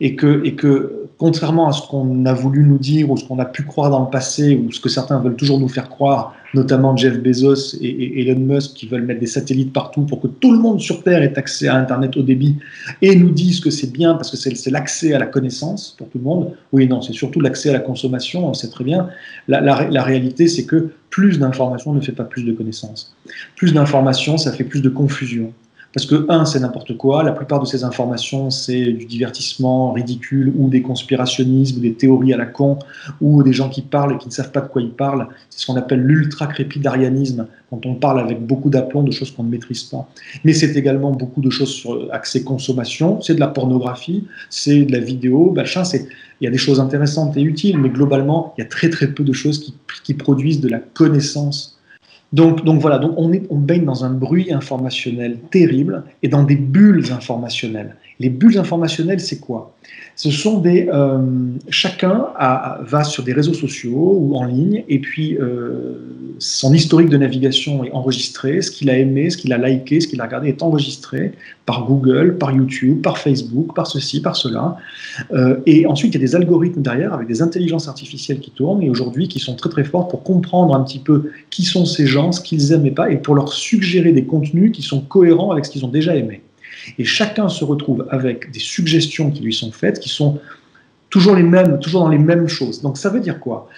Et que contrairement à ce qu'on a voulu nous dire ou ce qu'on a pu croire dans le passé ou ce que certains veulent toujours nous faire croire, notamment Jeff Bezos et Elon Musk qui veulent mettre des satellites partout pour que tout le monde sur Terre ait accès à Internet haut débit et nous disent que c'est bien parce que c'est l'accès à la connaissance pour tout le monde. Oui, non, c'est surtout l'accès à la consommation, on sait très bien. La réalité, c'est que plus d'informations ne fait pas plus de connaissances. Plus d'informations, ça fait plus de confusion. Parce que, c'est n'importe quoi. La plupart de ces informations, c'est du divertissement ridicule ou des conspirationnismes, ou des théories à la con, ou des gens qui parlent et qui ne savent pas de quoi ils parlent. C'est ce qu'on appelle l'ultra-crépidarianisme, quand on parle avec beaucoup d'aplomb de choses qu'on ne maîtrise pas. Mais c'est également beaucoup de choses sur accès consommation, c'est de la pornographie, c'est de la vidéo, il y a des choses intéressantes et utiles, mais globalement, il y a très très peu de choses qui produisent de la connaissance. Donc voilà, on baigne dans un bruit informationnel terrible et dans des bulles informationnelles. Les bulles informationnelles, c'est quoi? Ce sont chacun va sur des réseaux sociaux ou en ligne et puis son historique de navigation est enregistré, ce qu'il a aimé, ce qu'il a liké, ce qu'il a regardé est enregistré par Google, par YouTube, par Facebook, par ceci, par cela. Et ensuite, il y a des algorithmes derrière avec des intelligences artificielles qui tournent et aujourd'hui qui sont très très fortes pour comprendre un petit peu qui sont ces gens, ce qu'ils aiment et pas, et pour leur suggérer des contenus qui sont cohérents avec ce qu'ils ont déjà aimé. Et chacun se retrouve avec des suggestions qui lui sont faites, qui sont toujours les mêmes, toujours dans les mêmes choses. Donc ça veut dire quoi?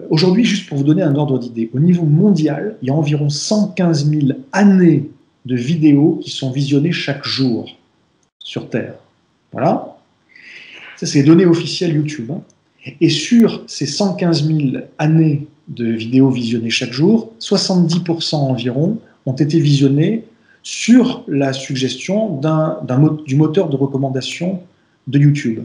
Aujourd'hui, juste pour vous donner un ordre d'idée, au niveau mondial, il y a environ 115 000 années de vidéos qui sont visionnées chaque jour sur Terre. Voilà. Ça, c'est les données officielles YouTube. Et sur ces 115 000 années de vidéos visionnées chaque jour, 70% environ ont été visionnées sur la suggestion du moteur de recommandation de YouTube.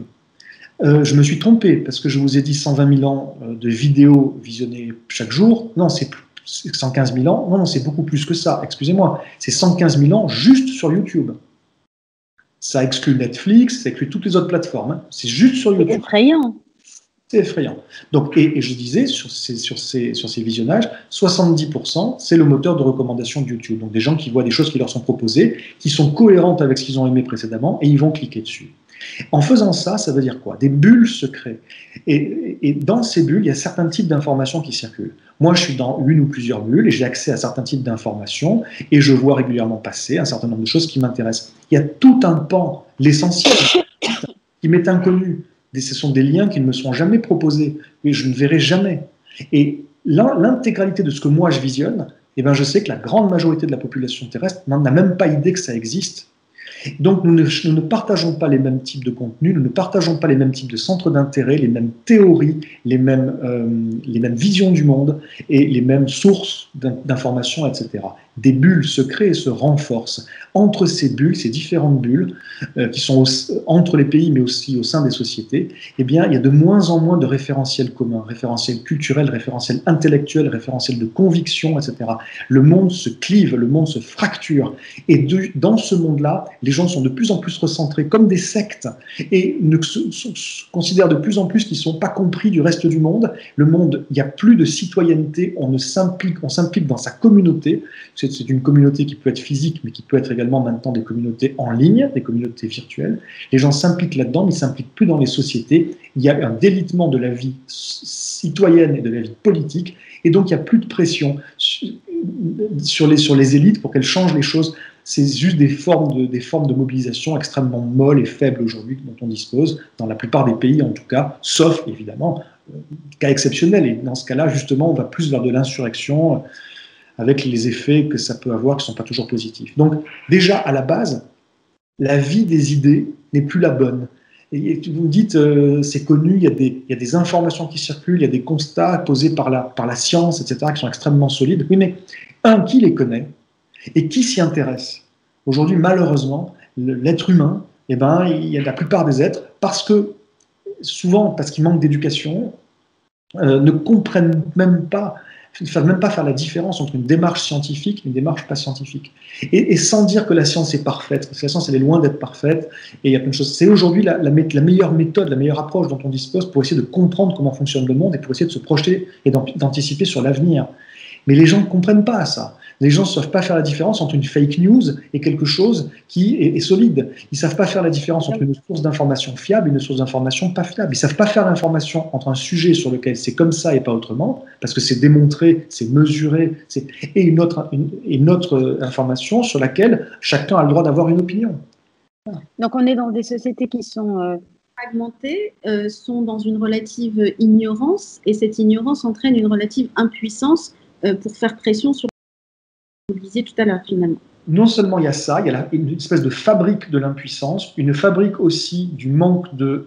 Je me suis trompé, parce que je vous ai dit 120 000 ans de vidéos visionnées chaque jour. Non, c'est 115 000 ans. Non, c'est beaucoup plus que ça. Excusez-moi. C'est 115 000 ans juste sur YouTube. Ça exclut Netflix, ça exclut toutes les autres plateformes. C'est juste sur YouTube. C'est effrayant. C'est effrayant. Donc, et je disais, sur ces visionnages, 70%, c'est le moteur de recommandation de YouTube. Donc, des gens qui voient des choses qui leur sont proposées, qui sont cohérentes avec ce qu'ils ont aimé précédemment, et ils vont cliquer dessus. En faisant ça, ça veut dire quoi? Des bulles se créent. Et dans ces bulles, il y a certains types d'informations qui circulent. Moi, je suis dans une ou plusieurs bulles et j'ai accès à certains types d'informations et je vois régulièrement passer un certain nombre de choses qui m'intéressent. Il y a tout un pan, l'essentiel, qui m'est inconnu. Ce sont des liens qui ne me sont jamais proposés, et je ne verrai jamais. Et l'intégralité de ce que moi je visionne, je sais que la grande majorité de la population terrestre n'a même pas idée que ça existe. Donc nous ne partageons pas les mêmes types de contenus, nous ne partageons pas les mêmes types de centres d'intérêt, les mêmes théories, les mêmes visions du monde et les mêmes sources d'informations, etc. Des bulles se créent et se renforcent. Entre ces bulles, ces différentes bulles, qui sont entre les pays mais aussi au sein des sociétés, il y a de moins en moins de référentiels communs, référentiels culturels, référentiels intellectuels, référentiels de conviction, etc. Le monde se clive, le monde se fracture. Et dans ce monde-là, les gens sont de plus en plus recentrés comme des sectes et considèrent de plus en plus qu'ils ne sont pas compris du reste du monde. Le monde, il n'y a plus de citoyenneté, on s'implique dans sa communauté. C'est une communauté qui peut être physique, mais qui peut être également maintenant des communautés en ligne, des communautés virtuelles. Les gens s'impliquent là-dedans, mais ils ne s'impliquent plus dans les sociétés. Il y a un délitement de la vie citoyenne et de la vie politique, et donc il n'y a plus de pression sur les élites pour qu'elles changent les choses c'est juste des formes de mobilisation extrêmement molles et faibles aujourd'hui dont on dispose, dans la plupart des pays en tout cas, sauf évidemment cas exceptionnels. Et dans ce cas-là, justement, on va plus vers de l'insurrection avec les effets que ça peut avoir qui ne sont pas toujours positifs. Donc déjà, à la base, la vie des idées n'est plus la bonne. Et vous me dites, c'est connu, il y a des informations qui circulent, il y a des constats posés par la science, etc., qui sont extrêmement solides. Oui, mais qui les connaît et qui s'y intéresse? Aujourd'hui, malheureusement, l'être humain, eh ben, il y a la plupart des êtres, souvent parce qu'ils manquent d'éducation, ne comprennent même pas, ne savent même pas faire la différence entre une démarche scientifique et une démarche pas scientifique. Et sans dire que la science est parfaite, parce que la science, elle est loin d'être parfaite, et il y a plein de choses. C'est aujourd'hui la meilleure méthode, la meilleure approche dont on dispose pour essayer de comprendre comment fonctionne le monde et pour essayer de se projeter et d'anticiper sur l'avenir. Mais les gens ne comprennent pas ça. Les gens ne savent pas faire la différence entre une fake news et quelque chose qui est solide. Ils ne savent pas faire la différence entre une source d'information fiable et une source d'information pas fiable. Ils ne savent pas faire l'information entre un sujet sur lequel c'est comme ça et pas autrement, parce que c'est démontré, c'est mesuré, et une autre information sur laquelle chacun a le droit d'avoir une opinion. Voilà. Donc on est dans des sociétés qui sont fragmentées, sont dans une relative ignorance, et cette ignorance entraîne une relative impuissance pour faire pression sur ce que vous disiez tout à l'heure, finalement. Non seulement il y a ça, il y a une espèce de fabrique de l'impuissance, une fabrique aussi du manque de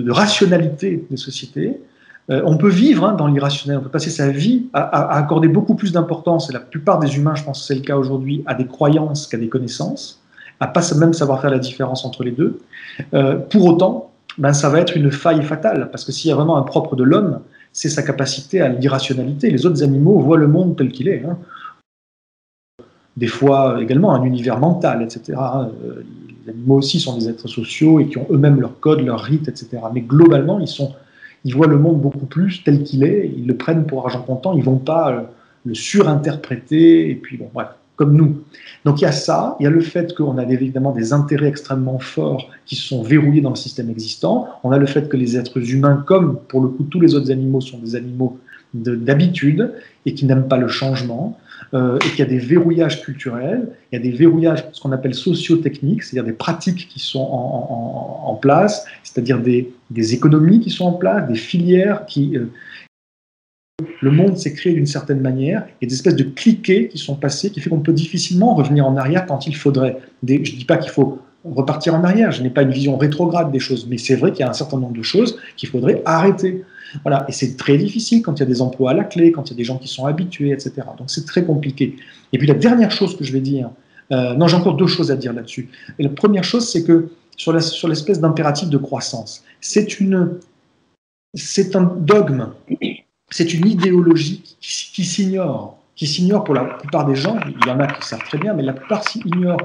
rationalité des sociétés. On peut vivre dans l'irrationnel, on peut passer sa vie à accorder beaucoup plus d'importance, et la plupart des humains, je pense que c'est le cas aujourd'hui, à des croyances qu'à des connaissances, à pas même savoir faire la différence entre les deux. Pour autant, ça va être une faille fatale, parce que s'il y a vraiment un propre de l'homme, c'est sa capacité à l'irrationalité. Les autres animaux voient le monde tel qu'il est. Des fois également un univers mental, etc. Les animaux aussi sont des êtres sociaux et qui ont eux-mêmes leur code, leur rite, etc. Mais globalement, ils voient le monde beaucoup plus tel qu'il est, ils le prennent pour argent comptant, ils ne vont pas le surinterpréter, et puis bon, bref, comme nous. Donc il y a ça, il y a le fait qu'on a évidemment des intérêts extrêmement forts qui sont verrouillés dans le système existant, on a le fait que les êtres humains, comme pour le coup tous les autres animaux, sont des animaux d'habitude et qui n'aiment pas le changement, et qu'il y a des verrouillages culturels, il y a des verrouillages, ce qu'on appelle socio-techniques, c'est-à-dire des pratiques qui sont en place, c'est-à-dire des économies qui sont en place, des filières qui... le monde s'est créé d'une certaine manière, et des espèces de cliquets qui sont passés, qui fait qu'on peut difficilement revenir en arrière quand il faudrait. Je ne dis pas qu'il faut repartir en arrière, je n'ai pas une vision rétrograde des choses, mais c'est vrai qu'il y a un certain nombre de choses qu'il faudrait arrêter. Voilà. Et c'est très difficile quand il y a des emplois à la clé, quand il y a des gens qui sont habitués, etc. Donc c'est très compliqué. Et puis la dernière chose que je vais dire, non, j'ai encore deux choses à dire là-dessus. Et la première chose, c'est que sur l'espèce d'impératif de croissance, c'est un dogme, c'est une idéologie qui s'ignore pour la plupart des gens. Il y en a qui savent très bien, mais la plupart s'ignorent.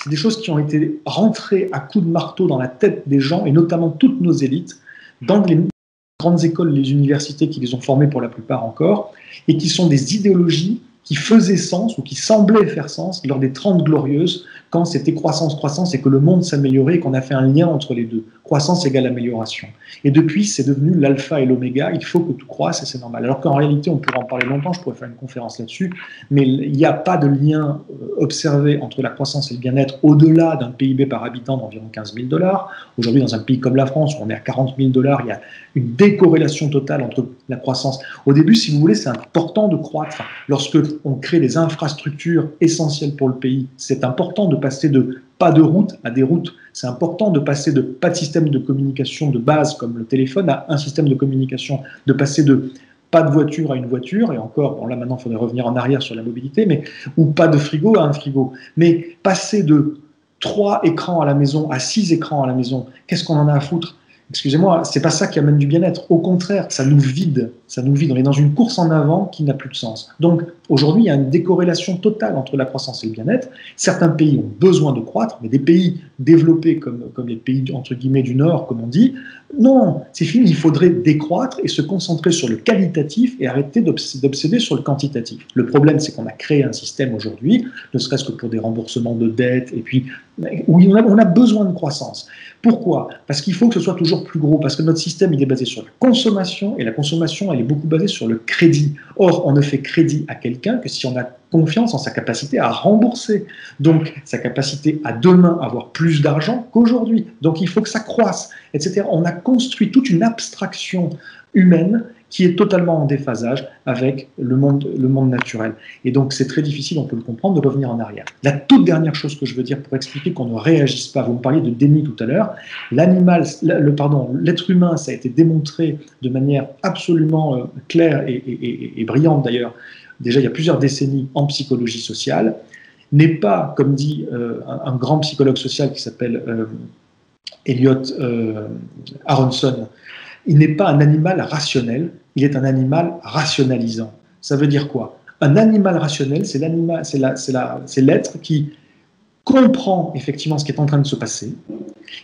C'est des choses qui ont été rentrées à coups de marteau dans la tête des gens, et notamment toutes nos élites, dans les grandes écoles, les universités qui les ont formés pour la plupart encore, et qui sont des idéologies qui faisaient sens ou qui semblaient faire sens lors des 30 glorieuses, quand c'était croissance et que le monde s'améliorait et qu'on a fait un lien entre les deux. Croissance égale amélioration. Et depuis, c'est devenu l'alpha et l'oméga, il faut que tout croisse et c'est normal. Alors qu'en réalité, on pourrait en parler longtemps, je pourrais faire une conférence là-dessus, mais il n'y a pas de lien observé entre la croissance et le bien-être au-delà d'un PIB par habitant d'environ 15 000 $. Aujourd'hui, dans un pays comme la France, où on est à 40 000 $, il y a une décorrélation totale entre la croissance. Au début, si vous voulez, c'est important de croître. Lorsque on crée des infrastructures essentielles pour le pays, c'est important de passer de pas de route à des routes. C'est important de passer de pas de système de communication de base comme le téléphone à un système de communication, de passer de pas de voiture à une voiture, et encore, bon là maintenant il faudrait revenir en arrière sur la mobilité, mais ou pas de frigo à un frigo. Mais passer de 3 écrans à la maison à 6 écrans à la maison, qu'est-ce qu'on en a à foutre? Excusez-moi, c'est pas ça qui amène du bien-être. Au contraire, ça nous vide. On est dans une course en avant qui n'a plus de sens. Donc, aujourd'hui, il y a une décorrélation totale entre la croissance et le bien-être. Certains pays ont besoin de croître, mais des pays développés comme les pays, entre guillemets, du Nord, comme on dit, non, c'est fini. Il faudrait décroître et se concentrer sur le qualitatif et arrêter d'obséder sur le quantitatif. Le problème, c'est qu'on a créé un système aujourd'hui, ne serait-ce que pour des remboursements de dettes, et puis, où on a besoin de croissance. Pourquoi? Parce qu'il faut que ce soit toujours plus gros, parce que notre système, il est basé sur la consommation, et la consommation, elle est beaucoup basée sur le crédit. Or, on ne fait crédit à quel quelqu'un que si on a confiance en sa capacité à rembourser. Donc, sa capacité à demain avoir plus d'argent qu'aujourd'hui. Donc, il faut que ça croisse, etc. On a construit toute une abstraction humaine qui est totalement en déphasage avec le monde naturel. Et donc, c'est très difficile, on peut le comprendre, de revenir en arrière. La toute dernière chose que je veux dire pour expliquer qu'on ne réagisse pas, vous me parliez de déni tout à l'heure, l'être humain, ça a été démontré de manière absolument claire et brillante d'ailleurs, déjà il y a plusieurs décennies en psychologie sociale, n'est pas, comme dit un grand psychologue social qui s'appelle Elliot Aronson, il n'est pas un animal rationnel, il est un animal rationalisant. Ça veut dire quoi? Un animal rationnel, c'est l'être qui comprend effectivement ce qui est en train de se passer,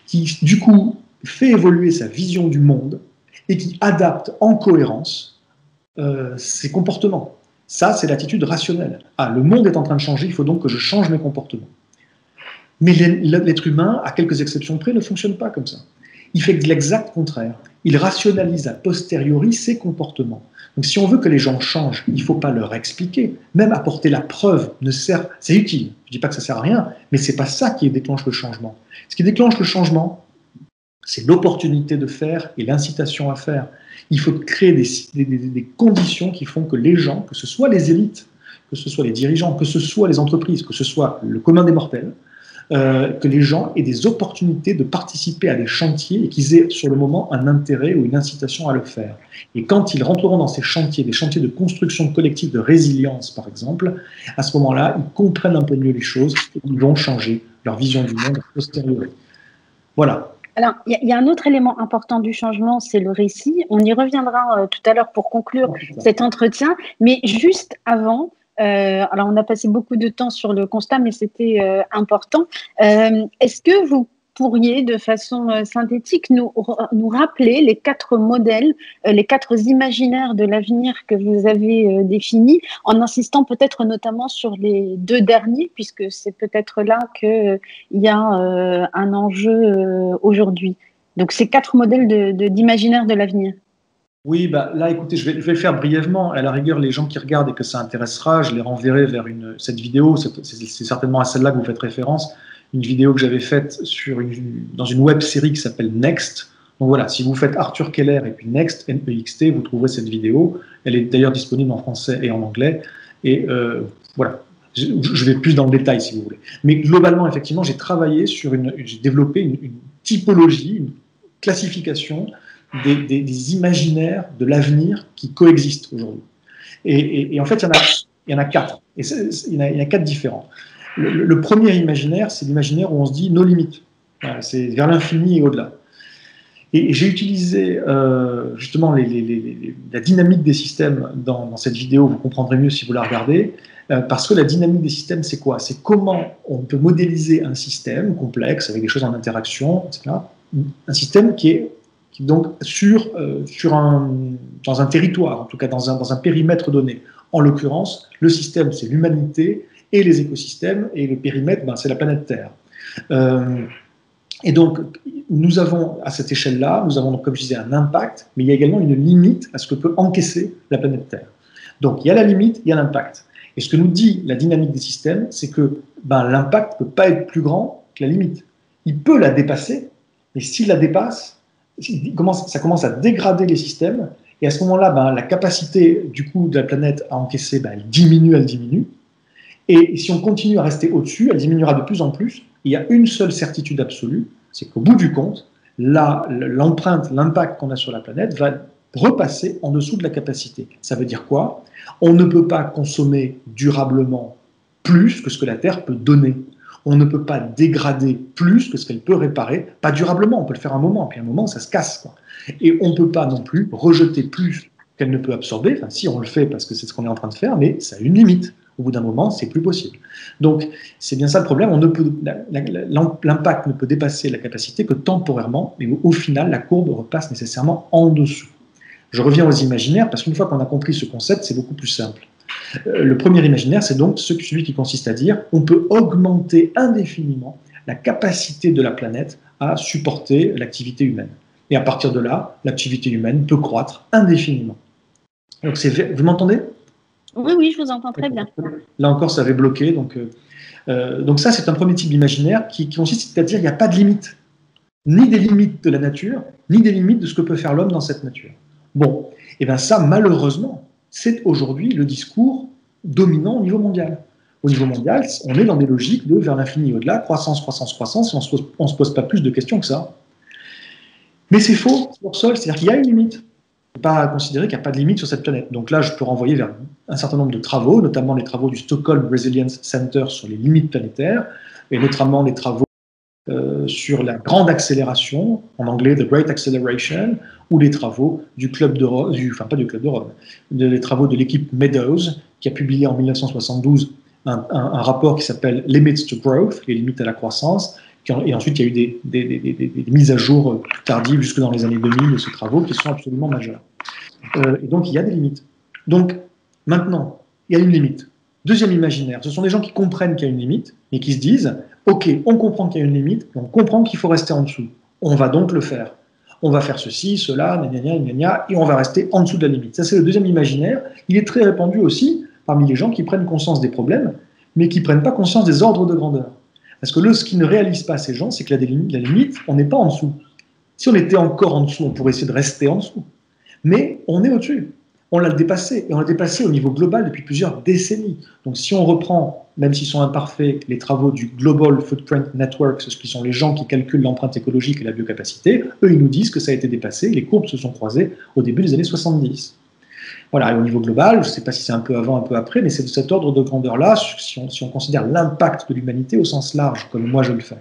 qui du coup fait évoluer sa vision du monde et qui adapte en cohérence ses comportements. Ça, c'est l'attitude rationnelle. Ah, le monde est en train de changer, il faut donc que je change mes comportements. Mais l'être humain, à quelques exceptions près, ne fonctionne pas comme ça. Il fait l'exact contraire. Il rationalise a posteriori ses comportements. Donc si on veut que les gens changent, il ne faut pas leur expliquer. Même apporter la preuve ne sert, c'est utile. Je ne dis pas que ça ne sert à rien, mais ce n'est pas ça qui déclenche le changement. Ce qui déclenche le changement, c'est l'opportunité de faire et l'incitation à faire. Il faut créer des conditions qui font que les gens, que ce soit les élites, que ce soit les dirigeants, que ce soit les entreprises, que ce soit le commun des mortels, que les gens aient des opportunités de participer à des chantiers et qu'ils aient sur le moment un intérêt ou une incitation à le faire. Et quand ils rentreront dans ces chantiers, des chantiers de construction collective, de résilience par exemple, à ce moment-là, ils comprennent un peu mieux les choses et ils vont changer leur vision du monde a posteriori. Voilà. Alors, il y a un autre élément important du changement, c'est le récit. On y reviendra tout à l'heure pour conclure cet entretien, mais juste avant, alors on a passé beaucoup de temps sur le constat, mais c'était important. Est-ce que vous pourriez, de façon synthétique, nous rappeler les 4 modèles, les 4 imaginaires de l'avenir que vous avez définis, en insistant peut-être notamment sur les 2 derniers, puisque c'est peut-être là qu'il y a un enjeu aujourd'hui. Donc ces 4 modèles d'imaginaire de l'avenir. Oui, bah, là, écoutez, je vais le faire brièvement. À la rigueur, les gens qui regardent et que ça intéressera, je les renverrai vers cette vidéo. C'est certainement à celle-là que vous faites référence. Une vidéo que j'avais faite dans une web série qui s'appelle Next. Donc voilà, si vous faites Arthur Keller et puis Next, N-E-X-T, vous trouverez cette vidéo. Elle est d'ailleurs disponible en français et en anglais. Et voilà, je vais plus dans le détail si vous voulez. Mais globalement, effectivement, j'ai développé une typologie, une classification des imaginaires de l'avenir qui coexistent aujourd'hui. Et en fait, il y en a 4. Et il y en a 4 différents. Le premier imaginaire, c'est l'imaginaire où on se dit nos limites. Voilà, c'est vers l'infini et au-delà. Et j'ai utilisé justement la dynamique des systèmes dans cette vidéo, vous comprendrez mieux si vous la regardez, parce que la dynamique des systèmes, c'est quoi? C'est comment on peut modéliser un système complexe, avec des choses en interaction, etc. Un système qui est donc dans un territoire, en tout cas dans un périmètre donné. En l'occurrence, le système, c'est l'humanité, et les écosystèmes, et le périmètre, c'est la planète Terre. Et donc, nous avons, à cette échelle-là, nous avons, comme je disais, un impact, mais il y a également une limite à ce que peut encaisser la planète Terre. Donc, il y a la limite, il y a l'impact. Et ce que nous dit la dynamique des systèmes, c'est que l'impact ne peut pas être plus grand que la limite. Il peut la dépasser, mais s'il la dépasse, ça commence à dégrader les systèmes, et à ce moment-là, la capacité du coup de la planète à encaisser, elle diminue, et si on continue à rester au-dessus, elle diminuera de plus en plus. Il y a une seule certitude absolue, c'est qu'au bout du compte, l'empreinte, l'impact qu'on a sur la planète va repasser en dessous de la capacité. Ça veut dire quoi? On ne peut pas consommer durablement plus que ce que la Terre peut donner. On ne peut pas dégrader plus que ce qu'elle peut réparer, pas durablement, on peut le faire un moment, puis un moment ça se casse, quoi. Et on ne peut pas non plus rejeter plus qu'elle ne peut absorber, enfin si on le fait parce que c'est ce qu'on est en train de faire, mais ça a une limite. Au bout d'un moment, c'est plus possible. Donc, c'est bien ça le problème. L'impact ne peut dépasser la capacité que temporairement, mais au final, la courbe repasse nécessairement en dessous. Je reviens aux imaginaires, parce qu'une fois qu'on a compris ce concept, c'est beaucoup plus simple. Le premier imaginaire, c'est donc celui qui consiste à dire on peut augmenter indéfiniment la capacité de la planète à supporter l'activité humaine. Et à partir de là, l'activité humaine peut croître indéfiniment. Donc, vous m'entendez ? Oui, oui, je vous entends très bien. Là encore, ça avait bloqué. Donc ça, c'est un premier type d'imaginaire qui consiste à dire qu'il n'y a pas de limite, ni des limites de la nature, ni des limites de ce que peut faire l'homme dans cette nature. Bon, et bien ça, malheureusement, c'est aujourd'hui le discours dominant au niveau mondial. Au niveau mondial, on est dans des logiques de vers l'infini et au-delà, croissance, croissance, croissance, et on ne se pose pas plus de questions que ça. Mais c'est faux, c'est hors sol, c'est-à-dire qu'il y a une limite. On ne peut pas considérer qu'il n'y a pas de limite sur cette planète. Donc là, je peux renvoyer vers un certain nombre de travaux, notamment les travaux du Stockholm Resilience Center sur les limites planétaires, et notamment les travaux sur la grande accélération, en anglais The Great Acceleration, ou les travaux du Club de Rome, enfin pas du Club de Rome, les travaux de l'équipe Meadows, qui a publié en 1972 un rapport qui s'appelle Limits to Growth, les limites à la croissance, et ensuite il y a eu des mises à jour tardives jusque dans les années 2000 de ces travaux qui sont absolument majeurs. Et donc il y a des limites. Donc maintenant, il y a une limite. Deuxième imaginaire, ce sont des gens qui comprennent qu'il y a une limite, mais qui se disent ok, on comprend qu'il y a une limite, on comprend qu'il faut rester en dessous. On va donc le faire. On va faire ceci, cela, gna gna gna, et on va rester en dessous de la limite. Ça, c'est le deuxième imaginaire. Il est très répandu aussi parmi les gens qui prennent conscience des problèmes, mais qui ne prennent pas conscience des ordres de grandeur. Parce que ce qu'ils ne réalisent pas, ces gens, c'est que la limite, on n'est pas en dessous. Si on était encore en dessous, on pourrait essayer de rester en dessous. Mais on est au-dessus. On l'a dépassé, et on l'a dépassé au niveau global depuis plusieurs décennies. Donc si on reprend, même s'ils sont imparfaits, les travaux du Global Footprint Network, ce qui sont les gens qui calculent l'empreinte écologique et la biocapacité, eux, ils nous disent que ça a été dépassé, les courbes se sont croisées au début des années 70. Voilà, et au niveau global, je ne sais pas si c'est un peu avant, un peu après, mais c'est de cet ordre de grandeur-là, si on considère l'impact de l'humanité au sens large, comme moi je le fais.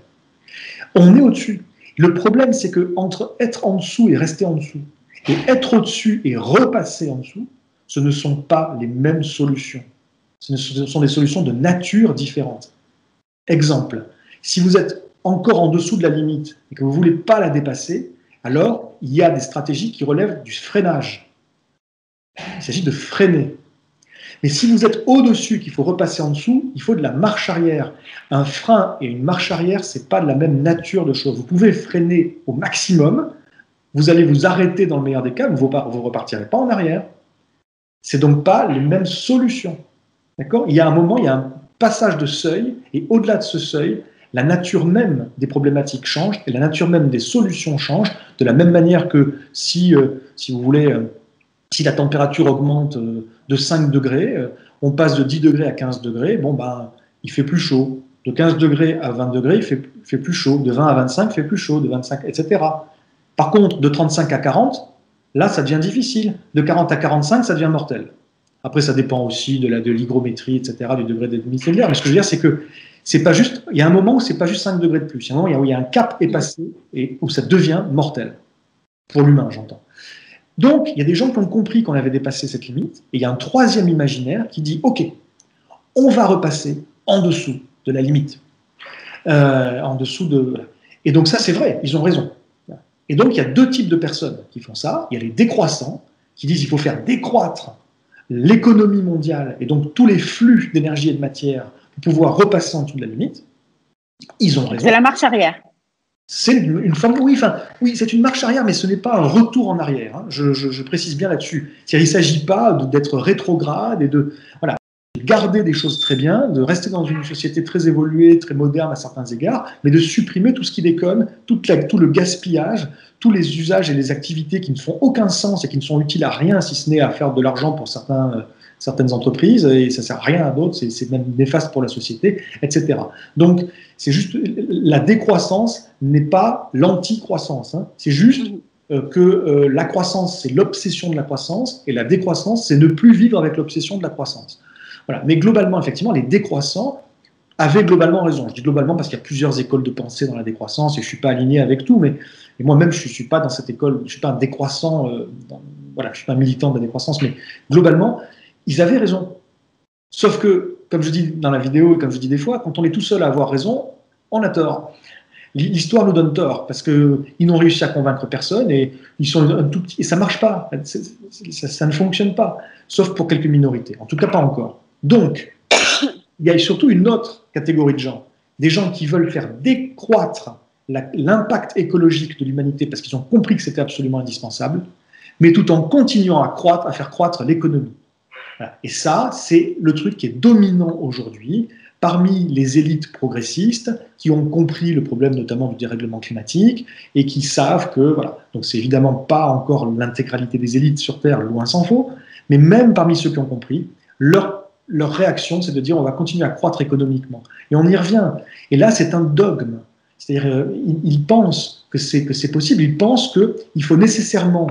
On est au-dessus. Le problème, c'est que entre être en dessous et rester en dessous, et être au-dessus et repasser en dessous, ce ne sont pas les mêmes solutions. Ce sont des solutions de nature différente. Exemple, si vous êtes encore en dessous de la limite et que vous ne voulez pas la dépasser, alors il y a des stratégies qui relèvent du freinage. Il s'agit de freiner. Mais si vous êtes au-dessus, qu'il faut repasser en dessous, il faut de la marche arrière. Un frein et une marche arrière, ce n'est pas de la même nature de choses. Vous pouvez freiner au maximum, vous allez vous arrêter dans le meilleur des cas, vous ne repartirez pas en arrière. Ce n'est donc pas les mêmes solutions. D'accord ? Il y a un moment, il y a un passage de seuil, et au-delà de ce seuil, la nature même des problématiques change, et la nature même des solutions change, de la même manière que si vous voulez, si la température augmente de 5 degrés, on passe de 10 degrés à 15 degrés, bon ben, il fait plus chaud. De 15 degrés à 20 degrés, il fait plus chaud. De 20 à 25, il fait plus chaud. De 25, etc. Par contre, de 35 à 40, là, ça devient difficile. De 40 à 45, ça devient mortel. Après, ça dépend aussi de l'hygrométrie, etc., du degré d'admission de l'air. Mais ce que je veux dire, c'est que c'est pas juste. Il y a un moment où c'est pas juste 5 degrés de plus. Il y a un moment où il y a un cap est passé et où ça devient mortel. Pour l'humain, j'entends. Donc, il y a des gens qui ont compris qu'on avait dépassé cette limite. Et il y a un troisième imaginaire qui dit ok, on va repasser en dessous de la limite. En dessous de. Et donc, ça, c'est vrai, ils ont raison. Et donc, il y a deux types de personnes qui font ça. Il y a les décroissants, qui disent qu'il faut faire décroître l'économie mondiale et donc tous les flux d'énergie et de matière pour pouvoir repasser en dessous de la limite. Ils ont raison. C'est la marche arrière. C'est une forme, oui, c'est une marche arrière, mais ce n'est pas un retour en arrière. Hein. Je précise bien là-dessus. Il ne s'agit pas d'être rétrograde et de garder des choses très bien, de rester dans une société très évoluée, très moderne à certains égards, mais de supprimer tout ce qui déconne, tout le gaspillage, tous les usages et les activités qui ne font aucun sens et qui ne sont utiles à rien, si ce n'est à faire de l'argent pour certaines entreprises, et ça ne sert à rien à d'autres, c'est même néfaste pour la société, etc. Donc, c'est juste, la décroissance n'est pas l'anti-croissance, hein. C'est juste que la croissance, c'est l'obsession de la croissance, et la décroissance, c'est ne plus vivre avec l'obsession de la croissance. Voilà. Mais globalement, effectivement, les décroissants avaient globalement raison. Je dis globalement parce qu'il y a plusieurs écoles de pensée dans la décroissance, et je ne suis pas aligné avec tout, mais moi-même, je ne suis pas dans cette école, je ne suis pas un décroissant, voilà, je ne suis pas un militant de la décroissance, mais globalement, ils avaient raison. Sauf que, comme je dis dans la vidéo et comme je dis des fois, quand on est tout seul à avoir raison, on a tort. L'histoire nous donne tort, parce qu'ils n'ont réussi à convaincre personne, et ils sont un tout petit, et ça ne marche pas, ça ne fonctionne pas, sauf pour quelques minorités, en tout cas pas encore. Donc, il y a surtout une autre catégorie de gens, des gens qui veulent faire décroître l'impact écologique de l'humanité, parce qu'ils ont compris que c'était absolument indispensable, mais tout en continuant à faire croître l'économie. Voilà. Et ça, c'est le truc qui est dominant aujourd'hui parmi les élites progressistes qui ont compris le problème notamment du dérèglement climatique et qui savent que, voilà, donc c'est évidemment pas encore l'intégralité des élites sur Terre, loin s'en faut, mais même parmi ceux qui ont compris, leur réaction, c'est de dire on va continuer à croître économiquement. Et on y revient. Et là, c'est un dogme. C'est-à-dire, ils pensent que c'est possible, ils pensent qu'il faut nécessairement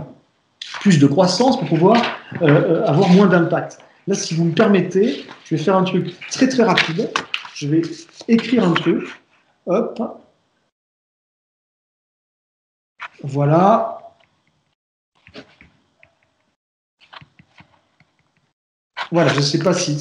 plus de croissance pour pouvoir avoir moins d'impact. Là, si vous me permettez, je vais faire un truc très très rapide. Je vais écrire un truc. Hop. Voilà. Voilà, je ne sais pas s'il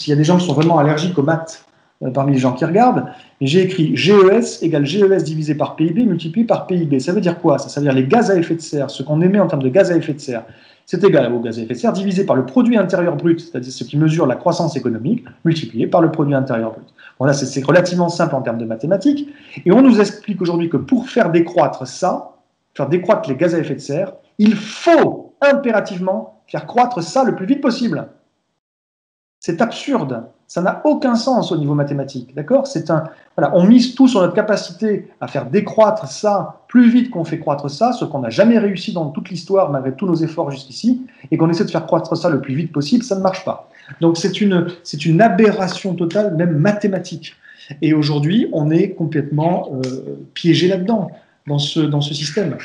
y a des gens qui sont vraiment allergiques aux maths parmi les gens qui regardent, mais j'ai écrit GES égale GES divisé par PIB multiplié par PIB. Ça veut dire quoi? Ça veut dire les gaz à effet de serre, ce qu'on émet en termes de gaz à effet de serre, c'est égal au gaz à effet de serre divisé par le produit intérieur brut, c'est-à-dire ce qui mesure la croissance économique, multiplié par le produit intérieur brut. Voilà, c'est relativement simple en termes de mathématiques. Et on nous explique aujourd'hui que pour faire décroître ça, faire décroître les gaz à effet de serre, il faut impérativement faire croître ça le plus vite possible. C'est absurde, ça n'a aucun sens au niveau mathématique, d'accord? Voilà, on mise tout sur notre capacité à faire décroître ça plus vite qu'on fait croître ça, ce qu'on n'a jamais réussi dans toute l'histoire malgré tous nos efforts jusqu'ici, et qu'on essaie de faire croître ça le plus vite possible, ça ne marche pas. Donc c'est une aberration totale, même mathématique. Et aujourd'hui, on est complètement piégé là-dedans, dans ce système.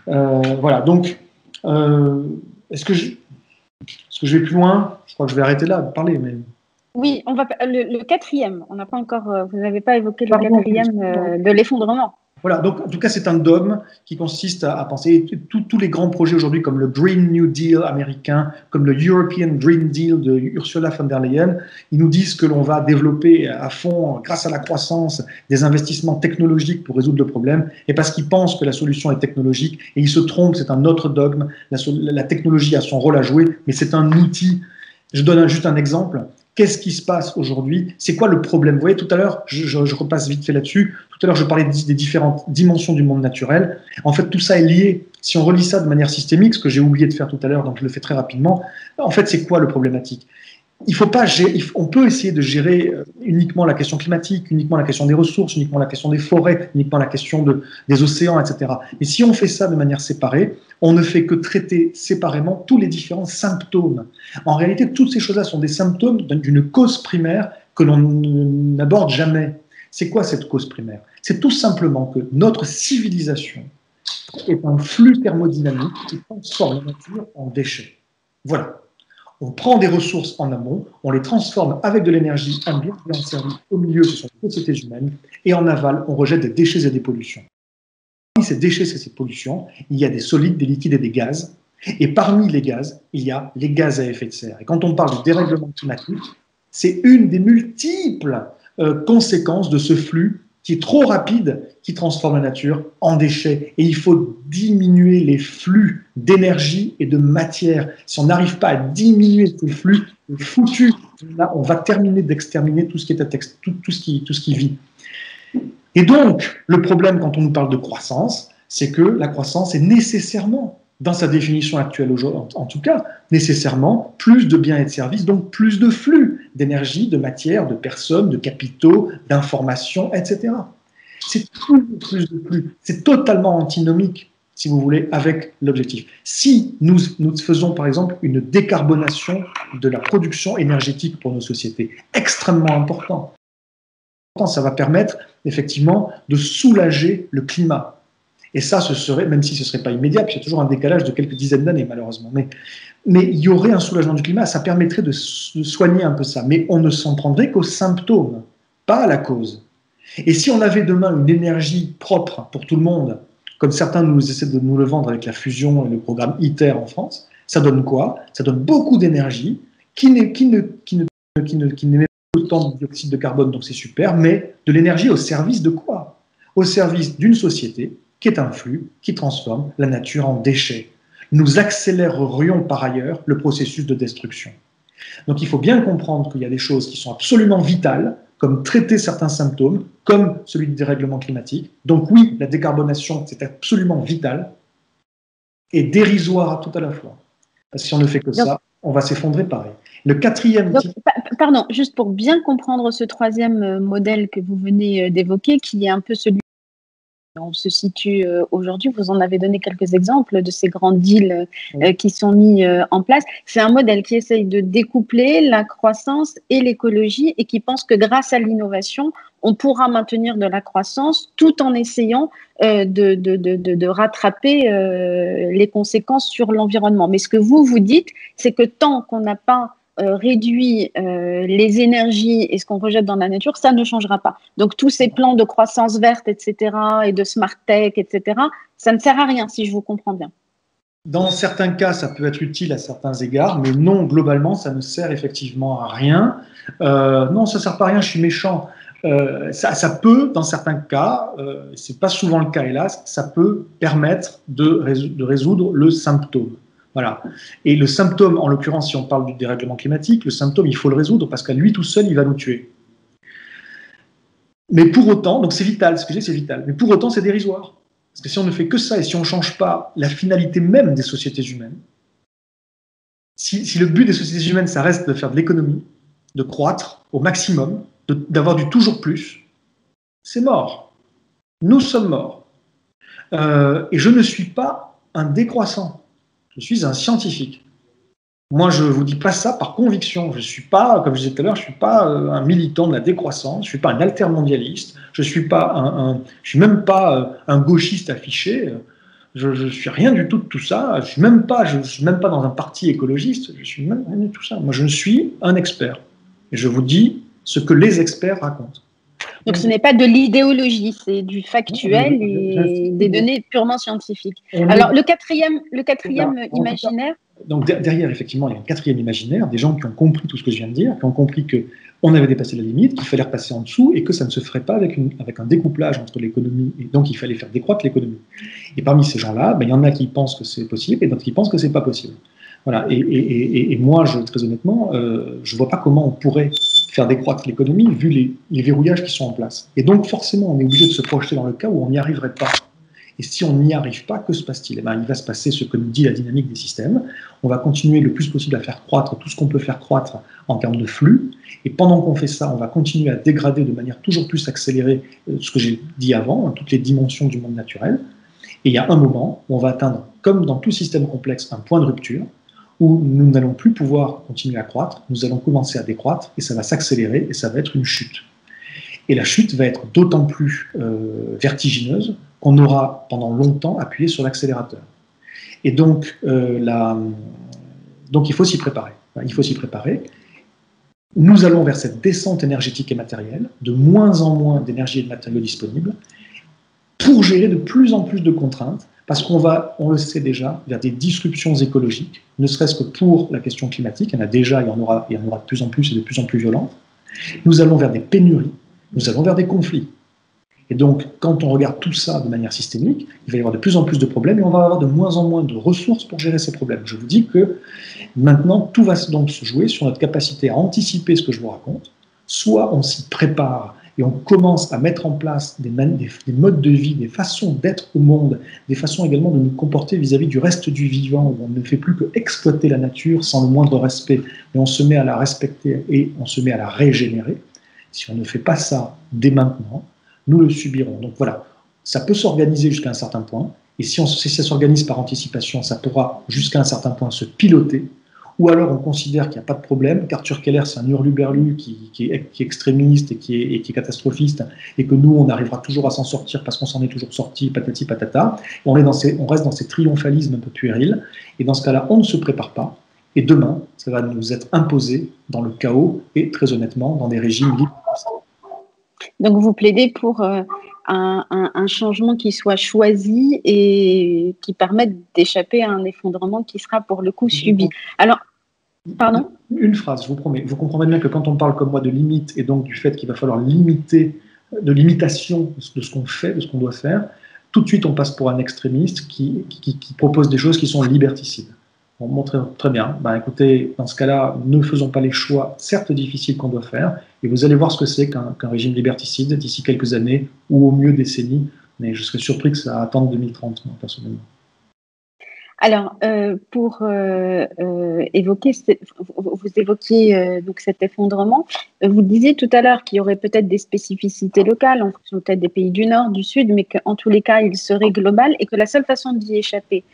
Voilà, donc, est-ce que je vais plus loin? Je crois que je vais arrêter là de parler. Mais... Oui, le quatrième. On n'a pas encore. Vous n'avez pas évoqué le quatrième de l'effondrement. Voilà, donc en tout cas, c'est un dogme qui consiste à penser tous les grands projets aujourd'hui, comme le Green New Deal américain, comme le European Green Deal de Ursula von der Leyen, ils nous disent que l'on va développer à fond, grâce à la croissance, des investissements technologiques pour résoudre le problème, et parce qu'ils pensent que la solution est technologique, et ils se trompent, c'est un autre dogme. La technologie a son rôle à jouer, mais c'est un outil. Je donne juste un exemple. Qu'est-ce qui se passe aujourd'hui? C'est quoi le problème? Vous voyez, tout à l'heure, je repasse vite fait là-dessus, tout à l'heure je parlais des différentes dimensions du monde naturel. En fait, tout ça est lié. Si on relie ça de manière systémique, ce que j'ai oublié de faire tout à l'heure, donc je le fais très rapidement, en fait, c'est quoi le problématique? On peut essayer de gérer uniquement la question climatique, uniquement la question des ressources, uniquement la question des forêts, uniquement la question des océans, etc. Mais si on fait ça de manière séparée, on ne fait que traiter séparément tous les différents symptômes. En réalité, toutes ces choses-là sont des symptômes d'une cause primaire que l'on n'aborde jamais. C'est quoi cette cause primaire? C'est tout simplement que notre civilisation est un flux thermodynamique qui transforme la nature en déchets. Voilà. On prend des ressources en amont, on les transforme avec de l'énergie en bien service au milieu, ce sont les sociétés humaines, et en aval, on rejette des déchets et des pollutions. Parmi ces déchets et ces pollutions, il y a des solides, des liquides et des gaz, et parmi les gaz, il y a les gaz à effet de serre. Et quand on parle de dérèglement climatique, c'est une des multiples conséquences de ce flux qui est trop rapide, qui transforme la nature en déchets. Et il faut diminuer les flux d'énergie et de matière. Si on n'arrive pas à diminuer ces flux, c'est foutu. Là, on va terminer d'exterminer tout ce qui est tout ce qui vit. Et donc, le problème quand on nous parle de croissance, c'est que la croissance est nécessairement, dans sa définition actuelle aujourd'hui, en tout cas, nécessairement plus de biens et de services, donc plus de flux d'énergie, de matière, de personnes, de capitaux, d'informations, etc. C'est toujours plus de flux. C'est totalement antinomique, si vous voulez, avec l'objectif. Si nous faisons, par exemple, une décarbonation de la production énergétique pour nos sociétés, extrêmement important, ça va permettre, effectivement, de soulager le climat. Et ça, ce serait, même si ce ne serait pas immédiat, puis il y a toujours un décalage de quelques dizaines d'années, malheureusement. Mais il y aurait un soulagement du climat, ça permettrait de soigner un peu ça. Mais on ne s'en prendrait qu'aux symptômes, pas à la cause. Et si on avait demain une énergie propre pour tout le monde, comme certains essaient de nous le vendre avec la fusion et le programme ITER en France, ça donne quoi? Ça donne beaucoup d'énergie qui n'émet pas autant de dioxyde de carbone, donc c'est super, mais de l'énergie au service de quoi? Au service d'une société qui est un flux qui transforme la nature en déchets. Nous accélérerions par ailleurs le processus de destruction. Donc il faut bien comprendre qu'il y a des choses qui sont absolument vitales, comme traiter certains symptômes, comme celui du dérèglement climatique. Donc oui, la décarbonation, c'est absolument vital, et dérisoire tout à la fois. Parce que si on ne fait que ça, on va s'effondrer pareil. Le quatrième Donc, type. pardon, juste pour bien comprendre ce troisième modèle que vous venez d'évoquer, qui est un peu celui où on se situe aujourd'hui, vous en avez donné quelques exemples de ces grands deals qui sont mis en place. C'est un modèle qui essaye de découpler la croissance et l'écologie et qui pense que grâce à l'innovation, on pourra maintenir de la croissance tout en essayant de rattraper les conséquences sur l'environnement. Mais ce que vous dites, c'est que tant qu'on n'a pas réduit les énergies et ce qu'on rejette dans la nature, ça ne changera pas. Donc tous ces plans de croissance verte, etc., et de smart tech, etc., ça ne sert à rien, si je vous comprends bien. Dans certains cas, ça peut être utile à certains égards, mais non, globalement, ça ne sert effectivement à rien. Non, ça ne sert pas à rien, je suis méchant. Ça peut, dans certains cas, c'est pas souvent le cas hélas, ça peut permettre de résoudre le symptôme. Voilà. Et le symptôme, en l'occurrence, si on parle du dérèglement climatique, le symptôme, il faut le résoudre parce qu'à lui tout seul, il va nous tuer. Mais pour autant, donc c'est vital, ce que j'ai, c'est vital. Mais pour autant, c'est dérisoire. Parce que si on ne fait que ça et si on ne change pas la finalité même des sociétés humaines, si le but des sociétés humaines, ça reste de faire de l'économie, de croître au maximum, d'avoir du toujours plus, c'est mort. Nous sommes morts. Et je ne suis pas un décroissant. Je suis un scientifique. Moi, je ne vous dis pas ça par conviction. Je ne suis pas, comme je disais tout à l'heure, je ne suis pas un militant de la décroissance, je ne suis pas un altermondialiste, je ne suis, je suis même pas un gauchiste affiché, je ne suis rien du tout de tout ça, je ne suis même pas dans un parti écologiste, je ne suis même rien de tout ça. Moi, je suis un expert. Et je vous dis ce que les experts racontent. Donc ce n'est pas de l'idéologie, c'est du factuel et des données purement scientifiques. Alors le quatrième imaginaire. Donc derrière, effectivement, il y a un quatrième imaginaire, des gens qui ont compris tout ce que je viens de dire, qui ont compris qu'on avait dépassé la limite, qu'il fallait repasser en dessous et que ça ne se ferait pas avec un découplage entre l'économie, et donc il fallait faire décroître l'économie. Et parmi ces gens-là, ben, il y en a qui pensent que c'est possible et d'autres qui pensent que c'est pas possible. Voilà. Et moi, très honnêtement, je ne vois pas comment on pourrait faire décroître l'économie vu les verrouillages qui sont en place. Et donc forcément, on est obligé de se projeter dans le cas où on n'y arriverait pas. Et si on n'y arrive pas, que se passe-t-il? Eh ben, il va se passer ce que nous dit la dynamique des systèmes. On va continuer le plus possible à faire croître tout ce qu'on peut faire croître en termes de flux. Et pendant qu'on fait ça, on va continuer à dégrader de manière toujours plus accélérée ce que j'ai dit avant, hein, toutes les dimensions du monde naturel. Et il y a un moment où on va atteindre, comme dans tout système complexe, un point de rupture où nous n'allons plus pouvoir continuer à croître, nous allons commencer à décroître et ça va s'accélérer et ça va être une chute. Et la chute va être d'autant plus vertigineuse qu'on aura pendant longtemps appuyé sur l'accélérateur. Et donc, donc il faut s'y préparer. Il faut s'y préparer. Nous allons vers cette descente énergétique et matérielle, de moins en moins d'énergie et de matériaux disponibles, pour gérer de plus en plus de contraintes, parce qu'on va, on le sait déjà, vers des disruptions écologiques, ne serait-ce que pour la question climatique, il y en a déjà, il y en aura de plus en plus et de plus en plus violentes. Nous allons vers des pénuries, nous allons vers des conflits. Et donc, quand on regarde tout ça de manière systémique, il va y avoir de plus en plus de problèmes et on va avoir de moins en moins de ressources pour gérer ces problèmes. Je vous dis que maintenant, tout va donc se jouer sur notre capacité à anticiper ce que je vous raconte. Soit on s'y prépare et on commence à mettre en place des modes de vie, des façons d'être au monde, des façons également de nous comporter vis-à-vis du reste du vivant, où on ne fait plus que exploiter la nature sans le moindre respect, mais on se met à la respecter et on se met à la régénérer. Si on ne fait pas ça dès maintenant, nous le subirons. Donc voilà, ça peut s'organiser jusqu'à un certain point, et si ça s'organise par anticipation, ça pourra jusqu'à un certain point se piloter, ou alors on considère qu'il n'y a pas de problème, qu'Arthur Keller c'est un hurluberlu qui est extrémiste et qui est catastrophiste, et que nous on arrivera toujours à s'en sortir parce qu'on s'en est toujours sorti, patati patata, on reste dans ces triomphalismes un peu puérils, et dans ce cas-là on ne se prépare pas, et demain ça va nous être imposé dans le chaos, et très honnêtement dans des régimes libres. Donc, vous plaidez pour un changement qui soit choisi et qui permette d'échapper à un effondrement qui sera pour le coup subi. Alors, pardon ? Une phrase, je vous promets. Vous comprendrez bien que quand on parle comme moi de limite et donc du fait qu'il va falloir limiter, de limitation de ce qu'on fait, de ce qu'on doit faire, tout de suite on passe pour un extrémiste qui propose des choses qui sont liberticides. On montre très bien. Ben, écoutez, dans ce cas-là, ne faisons pas les choix, certes difficiles, qu'on doit faire, et vous allez voir ce que c'est qu'un régime liberticide d'ici quelques années, ou au mieux décennies, mais je serais surpris que ça attende 2030, moi, personnellement. Alors, pour évoquer, vous évoquiez donc cet effondrement. Vous disiez tout à l'heure qu'il y aurait peut-être des spécificités locales, en fonction peut-être des pays du Nord, du Sud, mais qu'en tous les cas, il serait global et que la seule façon d'y échapper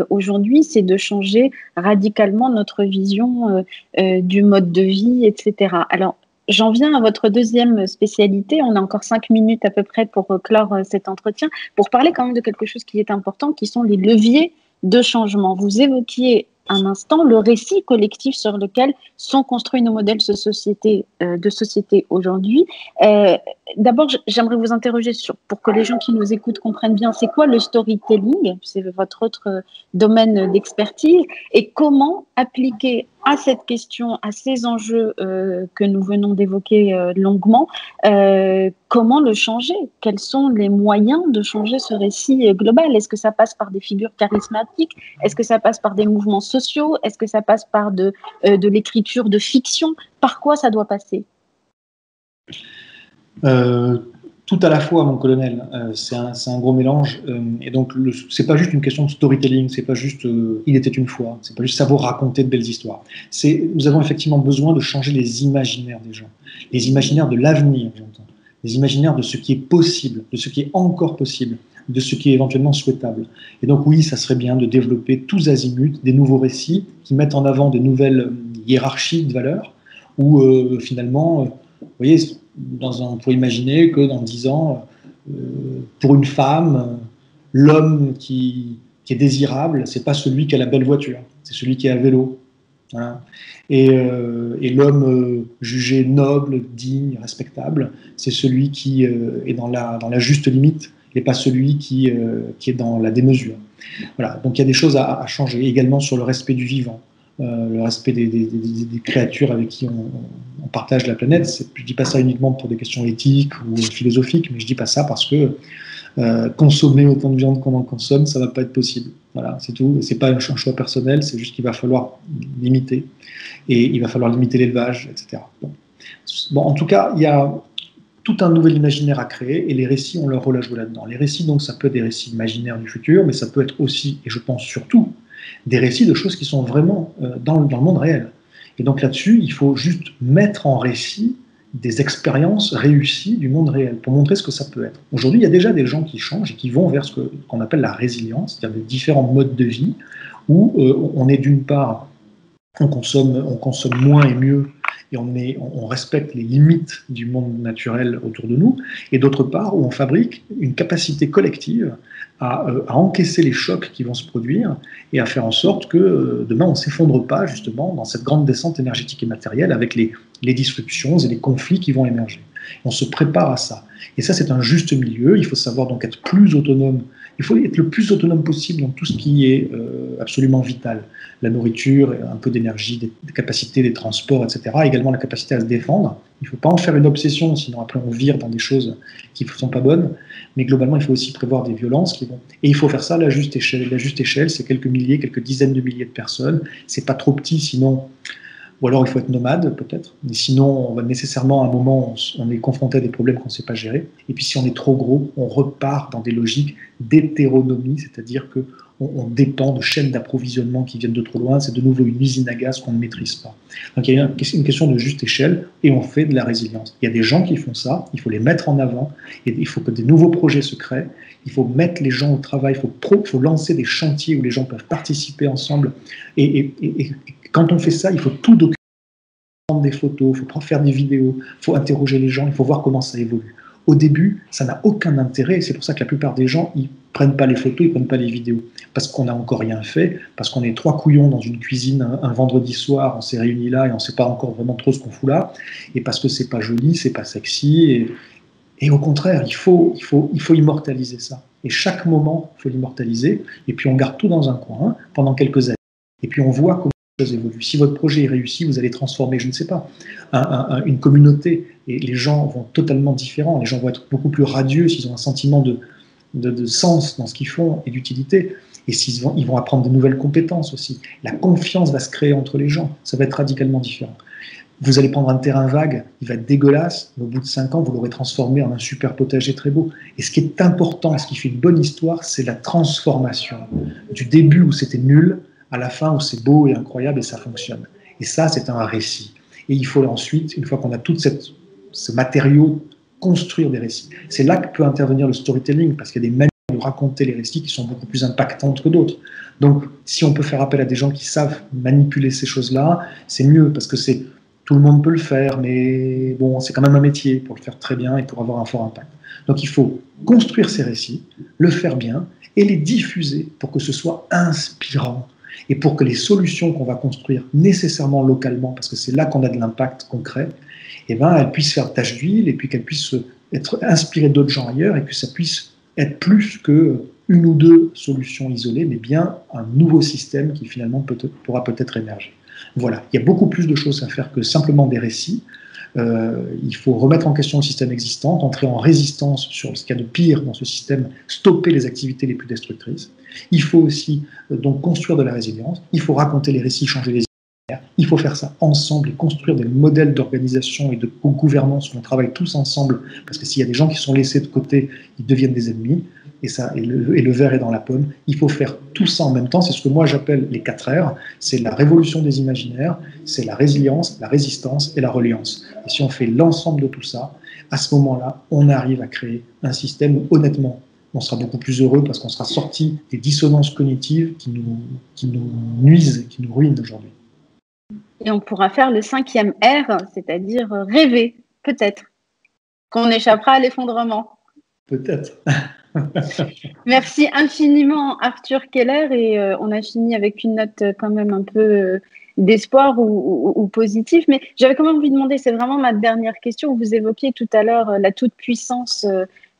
aujourd'hui, c'est de changer radicalement notre vision du mode de vie, etc. Alors, j'en viens à votre deuxième spécialité. On a encore 5 minutes à peu près pour clore cet entretien, pour parler quand même de quelque chose qui est important, qui sont les leviers de changement. Vous évoquiez un instant le récit collectif sur lequel sont construits nos modèles de société aujourd'hui. D'abord, j'aimerais vous interroger pour que les gens qui nous écoutent comprennent bien, c'est quoi le storytelling? C'est votre autre domaine d'expertise. Et comment appliquer à cette question, à ces enjeux que nous venons d'évoquer longuement, comment le changer? Quels sont les moyens de changer ce récit global? Est-ce que ça passe par des figures charismatiques? Est-ce que ça passe par des mouvements sociaux? Est-ce que ça passe par de l'écriture de fiction? Par quoi ça doit passer? Tout à la fois, mon colonel. C'est un gros mélange. Et donc, c'est pas juste une question de storytelling, c'est pas juste il était une fois, c'est pas juste savoir raconter de belles histoires. Nous avons effectivement besoin de changer les imaginaires des gens, les imaginaires de l'avenir, j'entends, les imaginaires de ce qui est possible, de ce qui est encore possible, de ce qui est éventuellement souhaitable. Et donc, oui, ça serait bien de développer tous azimuts des nouveaux récits qui mettent en avant de nouvelles hiérarchies de valeurs, où finalement, vous voyez, on pourrait imaginer que dans 10 ans, pour une femme, l'homme qui est désirable, c'est pas celui qui a la belle voiture, c'est celui qui est à vélo. Voilà. Et l'homme jugé noble, digne, respectable, c'est celui qui est dans la juste limite et pas celui qui est dans la démesure. Voilà. Donc il y a des choses à changer également sur le respect du vivant. Le respect des créatures avec qui on partage la planète. Je ne dis pas ça uniquement pour des questions éthiques ou philosophiques, mais je dis pas ça parce que consommer autant de viande qu'on en consomme, ça ne va pas être possible. Voilà, c'est tout. Ce n'est pas un choix personnel, c'est juste qu'il va falloir limiter. Et il va falloir limiter l'élevage, etc. Bon, en tout cas, il y a tout un nouvel imaginaire à créer et les récits ont leur rôle à jouer là-dedans. Les récits, donc, ça peut être des récits imaginaires du futur, mais ça peut être aussi, et je pense surtout, des récits de choses qui sont vraiment dans le monde réel. Et donc là-dessus, il faut juste mettre en récit des expériences réussies du monde réel pour montrer ce que ça peut être. Aujourd'hui, il y a déjà des gens qui changent et qui vont vers ce qu'on appelle la résilience, c'est-à-dire des différents modes de vie où on est d'une part, on consomme moins et mieux et on respecte les limites du monde naturel autour de nous, et d'autre part, où on fabrique une capacité collective à encaisser les chocs qui vont se produire et à faire en sorte que demain, on ne s'effondre pas justement dans cette grande descente énergétique et matérielle avec les disruptions et les conflits qui vont émerger. On se prépare à ça. Et ça, c'est un juste milieu. Il faut savoir donc être plus autonome. Il faut être le plus autonome possible dans tout ce qui est absolument vital. La nourriture, un peu d'énergie, des capacités, des transports, etc. Également la capacité à se défendre. Il ne faut pas en faire une obsession, sinon après on vire dans des choses qui ne sont pas bonnes. Mais globalement, il faut aussi prévoir des violences qui vont. Et il faut faire ça à la juste échelle. La juste échelle, c'est quelques milliers, quelques dizaines de milliers de personnes. C'est pas trop petit, sinon. Ou alors il faut être nomade peut-être, mais sinon on va nécessairement à un moment on est confronté à des problèmes qu'on ne sait pas gérer. Et puis si on est trop gros, on repart dans des logiques d'hétéronomie, c'est-à-dire qu'on dépend de chaînes d'approvisionnement qui viennent de trop loin, c'est de nouveau une usine à gaz qu'on ne maîtrise pas. Donc il y a une question de juste échelle et on fait de la résilience. Il y a des gens qui font ça, il faut les mettre en avant, et il faut que des nouveaux projets se créent, il faut mettre les gens au travail, il faut lancer des chantiers où les gens peuvent participer ensemble et quand on fait ça, il faut tout documenter, prendre des photos, il faut faire des vidéos, il faut interroger les gens, il faut voir comment ça évolue. Au début, ça n'a aucun intérêt, c'est pour ça que la plupart des gens, ils ne prennent pas les photos, ils ne prennent pas les vidéos, parce qu'on n'a encore rien fait, parce qu'on est 3 couillons dans une cuisine un vendredi soir, on s'est réunis là et on ne sait pas encore vraiment trop ce qu'on fout là, et parce que c'est pas joli, c'est pas sexy, et au contraire, il faut immortaliser ça. Et chaque moment, il faut l'immortaliser, et puis on garde tout dans un coin pendant quelques années, et puis on voit comment évolue. Si votre projet est réussi, vous allez transformer, je ne sais pas, une communauté et les gens vont être totalement différents. Les gens vont être beaucoup plus radieux s'ils ont un sentiment de sens dans ce qu'ils font et d'utilité. Et ils vont apprendre de nouvelles compétences aussi. La confiance va se créer entre les gens. Ça va être radicalement différent. Vous allez prendre un terrain vague, il va être dégueulasse, mais au bout de 5 ans, vous l'aurez transformé en un super potager très beau. Et ce qui est important, ce qui fait une bonne histoire, c'est la transformation. Du début où c'était nul, à la fin où c'est beau et incroyable et ça fonctionne. Et ça, c'est un récit. Et il faut ensuite, une fois qu'on a tout ce matériau, construire des récits. C'est là que peut intervenir le storytelling, parce qu'il y a des manières de raconter les récits qui sont beaucoup plus impactantes que d'autres. Donc, si on peut faire appel à des gens qui savent manipuler ces choses-là, c'est mieux, parce que tout le monde peut le faire, mais bon, c'est quand même un métier pour le faire très bien et pour avoir un fort impact. Donc, il faut construire ces récits, le faire bien et les diffuser pour que ce soit inspirant et pour que les solutions qu'on va construire nécessairement localement, parce que c'est là qu'on a de l'impact concret, eh ben, elles puissent faire tache d'huile et puis qu'elles puissent être inspirées d'autres gens ailleurs et que ça puisse être plus que une ou deux solutions isolées, mais bien un nouveau système qui finalement pourra peut-être émerger. Voilà, il y a beaucoup plus de choses à faire que simplement des récits. Il faut remettre en question le système existant, entrer en résistance sur ce qu'il y a de pire dans ce système, stopper les activités les plus destructrices. Il faut aussi donc construire de la résilience, il faut raconter les récits, changer les imaginaires. Il faut faire ça ensemble et construire des modèles d'organisation et de gouvernance où on travaille tous ensemble, parce que s'il y a des gens qui sont laissés de côté, ils deviennent des ennemis. Et le verre est dans la pomme. Il faut faire tout ça en même temps. C'est ce que moi j'appelle les 4 R. C'est la révolution des imaginaires, c'est la résilience, la résistance et la reliance. Et si on fait l'ensemble de tout ça, à ce moment-là, on arrive à créer un système où, honnêtement, on sera beaucoup plus heureux parce qu'on sera sorti des dissonances cognitives qui nous nuisent, qui nous ruinent aujourd'hui. Et on pourra faire le 5e R, c'est-à-dire rêver, peut-être, qu'on échappera à l'effondrement. Peut-être. Merci infiniment Arthur Keller et on a fini avec une note quand même un peu d'espoir ou positif, mais j'avais quand même envie de demander, c'est vraiment ma dernière question, vous évoquiez tout à l'heure la toute-puissance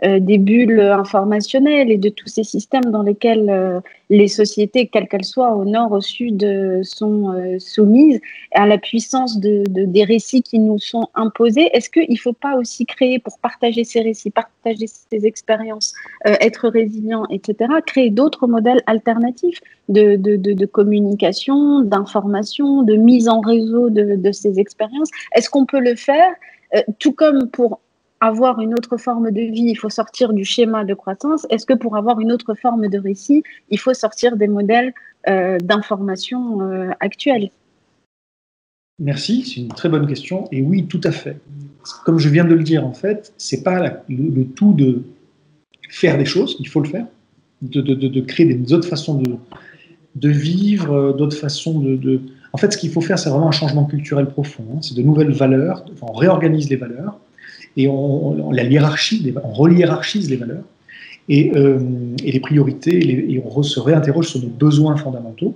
des bulles informationnelles et de tous ces systèmes dans lesquels les sociétés, quelles qu'elles soient, au nord, au sud, sont soumises à la puissance des récits qui nous sont imposés. Est-ce qu'il ne faut pas aussi créer, pour partager ces récits, partager ces expériences, être résilient, etc., créer d'autres modèles alternatifs de communication, d'information, de mise en réseau de ces expériences? Est-ce qu'on peut le faire, tout comme pour avoir une autre forme de vie, il faut sortir du schéma de croissance? Est-ce que pour avoir une autre forme de récit, il faut sortir des modèles d'information actuels? Merci, c'est une très bonne question. Et oui, tout à fait. Comme je viens de le dire, en fait, c'est pas le tout de faire des choses, il faut le faire, de créer des autres façons de vivre, d'autres façons de... En fait, ce qu'il faut faire, c'est vraiment un changement culturel profond. Hein. C'est de nouvelles valeurs, enfin, on réorganise les valeurs, et on rehiérarchise les valeurs, et les priorités, et on se réinterroge sur nos besoins fondamentaux.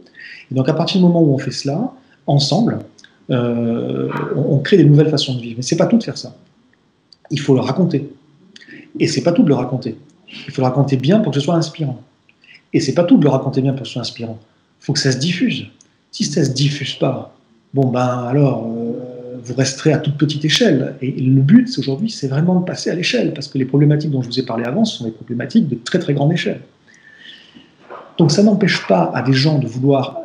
Et donc, à partir du moment où on fait cela, ensemble, on crée des nouvelles façons de vivre. Mais c'est pas tout de faire ça. Il faut le raconter. Et c'est pas tout de le raconter. Il faut le raconter bien pour que ce soit inspirant. Et c'est pas tout de le raconter bien pour que ce soit inspirant. Il faut que ça se diffuse. Si ça se diffuse pas, bon ben alors vous resterez à toute petite échelle. Et le but aujourd'hui, c'est vraiment de passer à l'échelle, parce que les problématiques dont je vous ai parlé avant, ce sont des problématiques de très très grande échelle. Donc ça n'empêche pas à des gens de vouloir...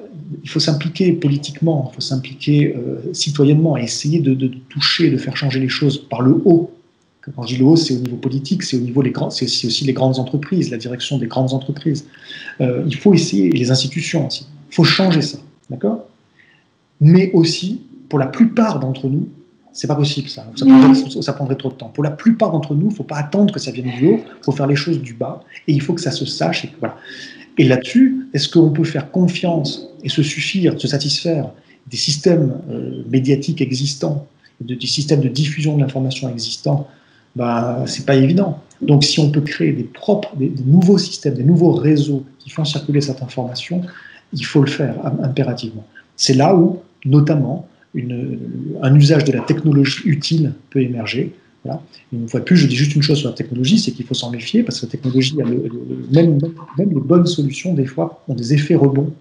Il faut s'impliquer politiquement, il faut s'impliquer citoyennement et essayer de toucher, de faire changer les choses par le haut. Quand je dis le haut, c'est au niveau politique, c'est au niveau c'est aussi les grandes entreprises, la direction des grandes entreprises. Il faut essayer, et les institutions aussi. Il faut changer ça, d'accord? Mais aussi, pour la plupart d'entre nous, c'est pas possible ça. Ça prendrait trop de temps. Pour la plupart d'entre nous, il ne faut pas attendre que ça vienne du haut, il faut faire les choses du bas, et il faut que ça se sache. Et, voilà. Et là-dessus, est-ce qu'on peut faire confiance et se suffire, se satisfaire des systèmes médiatiques existants, des systèmes de diffusion de l'information existants? Bah, c'est pas évident. Donc, si on peut créer des nouveaux systèmes, des nouveaux réseaux qui font circuler cette information, il faut le faire impérativement. C'est là où, notamment, un usage de la technologie utile peut émerger. Voilà. Une fois de plus, je dis juste une chose sur la technologie, c'est qu'il faut s'en méfier, parce que la technologie, même les bonnes solutions, des fois, ont des effets rebonds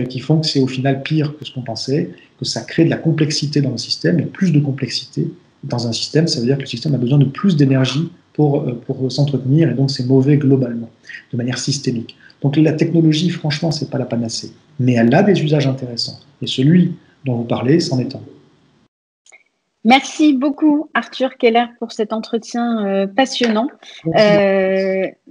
qui font que c'est au final pire que ce qu'on pensait, que ça crée de la complexité dans le système, et plus de complexité dans un système, ça veut dire que le système a besoin de plus d'énergie pour s'entretenir, et donc c'est mauvais globalement, de manière systémique. Donc la technologie, franchement, c'est pas la panacée, mais elle a des usages intéressants, et celui dont vous parlez, c'en est un. Merci beaucoup, Arthur Keller, pour cet entretien passionnant.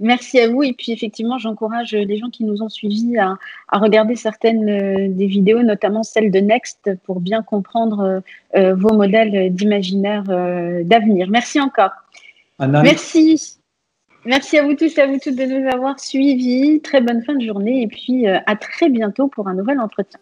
Merci à vous. Et puis, effectivement, j'encourage les gens qui nous ont suivis à regarder certaines des vidéos, notamment celle de Next, pour bien comprendre vos modèles d'imaginaire d'avenir. Merci encore. Anna, Merci. Merci à vous tous et à vous toutes de nous avoir suivis. Très bonne fin de journée et puis à très bientôt pour un nouvel entretien.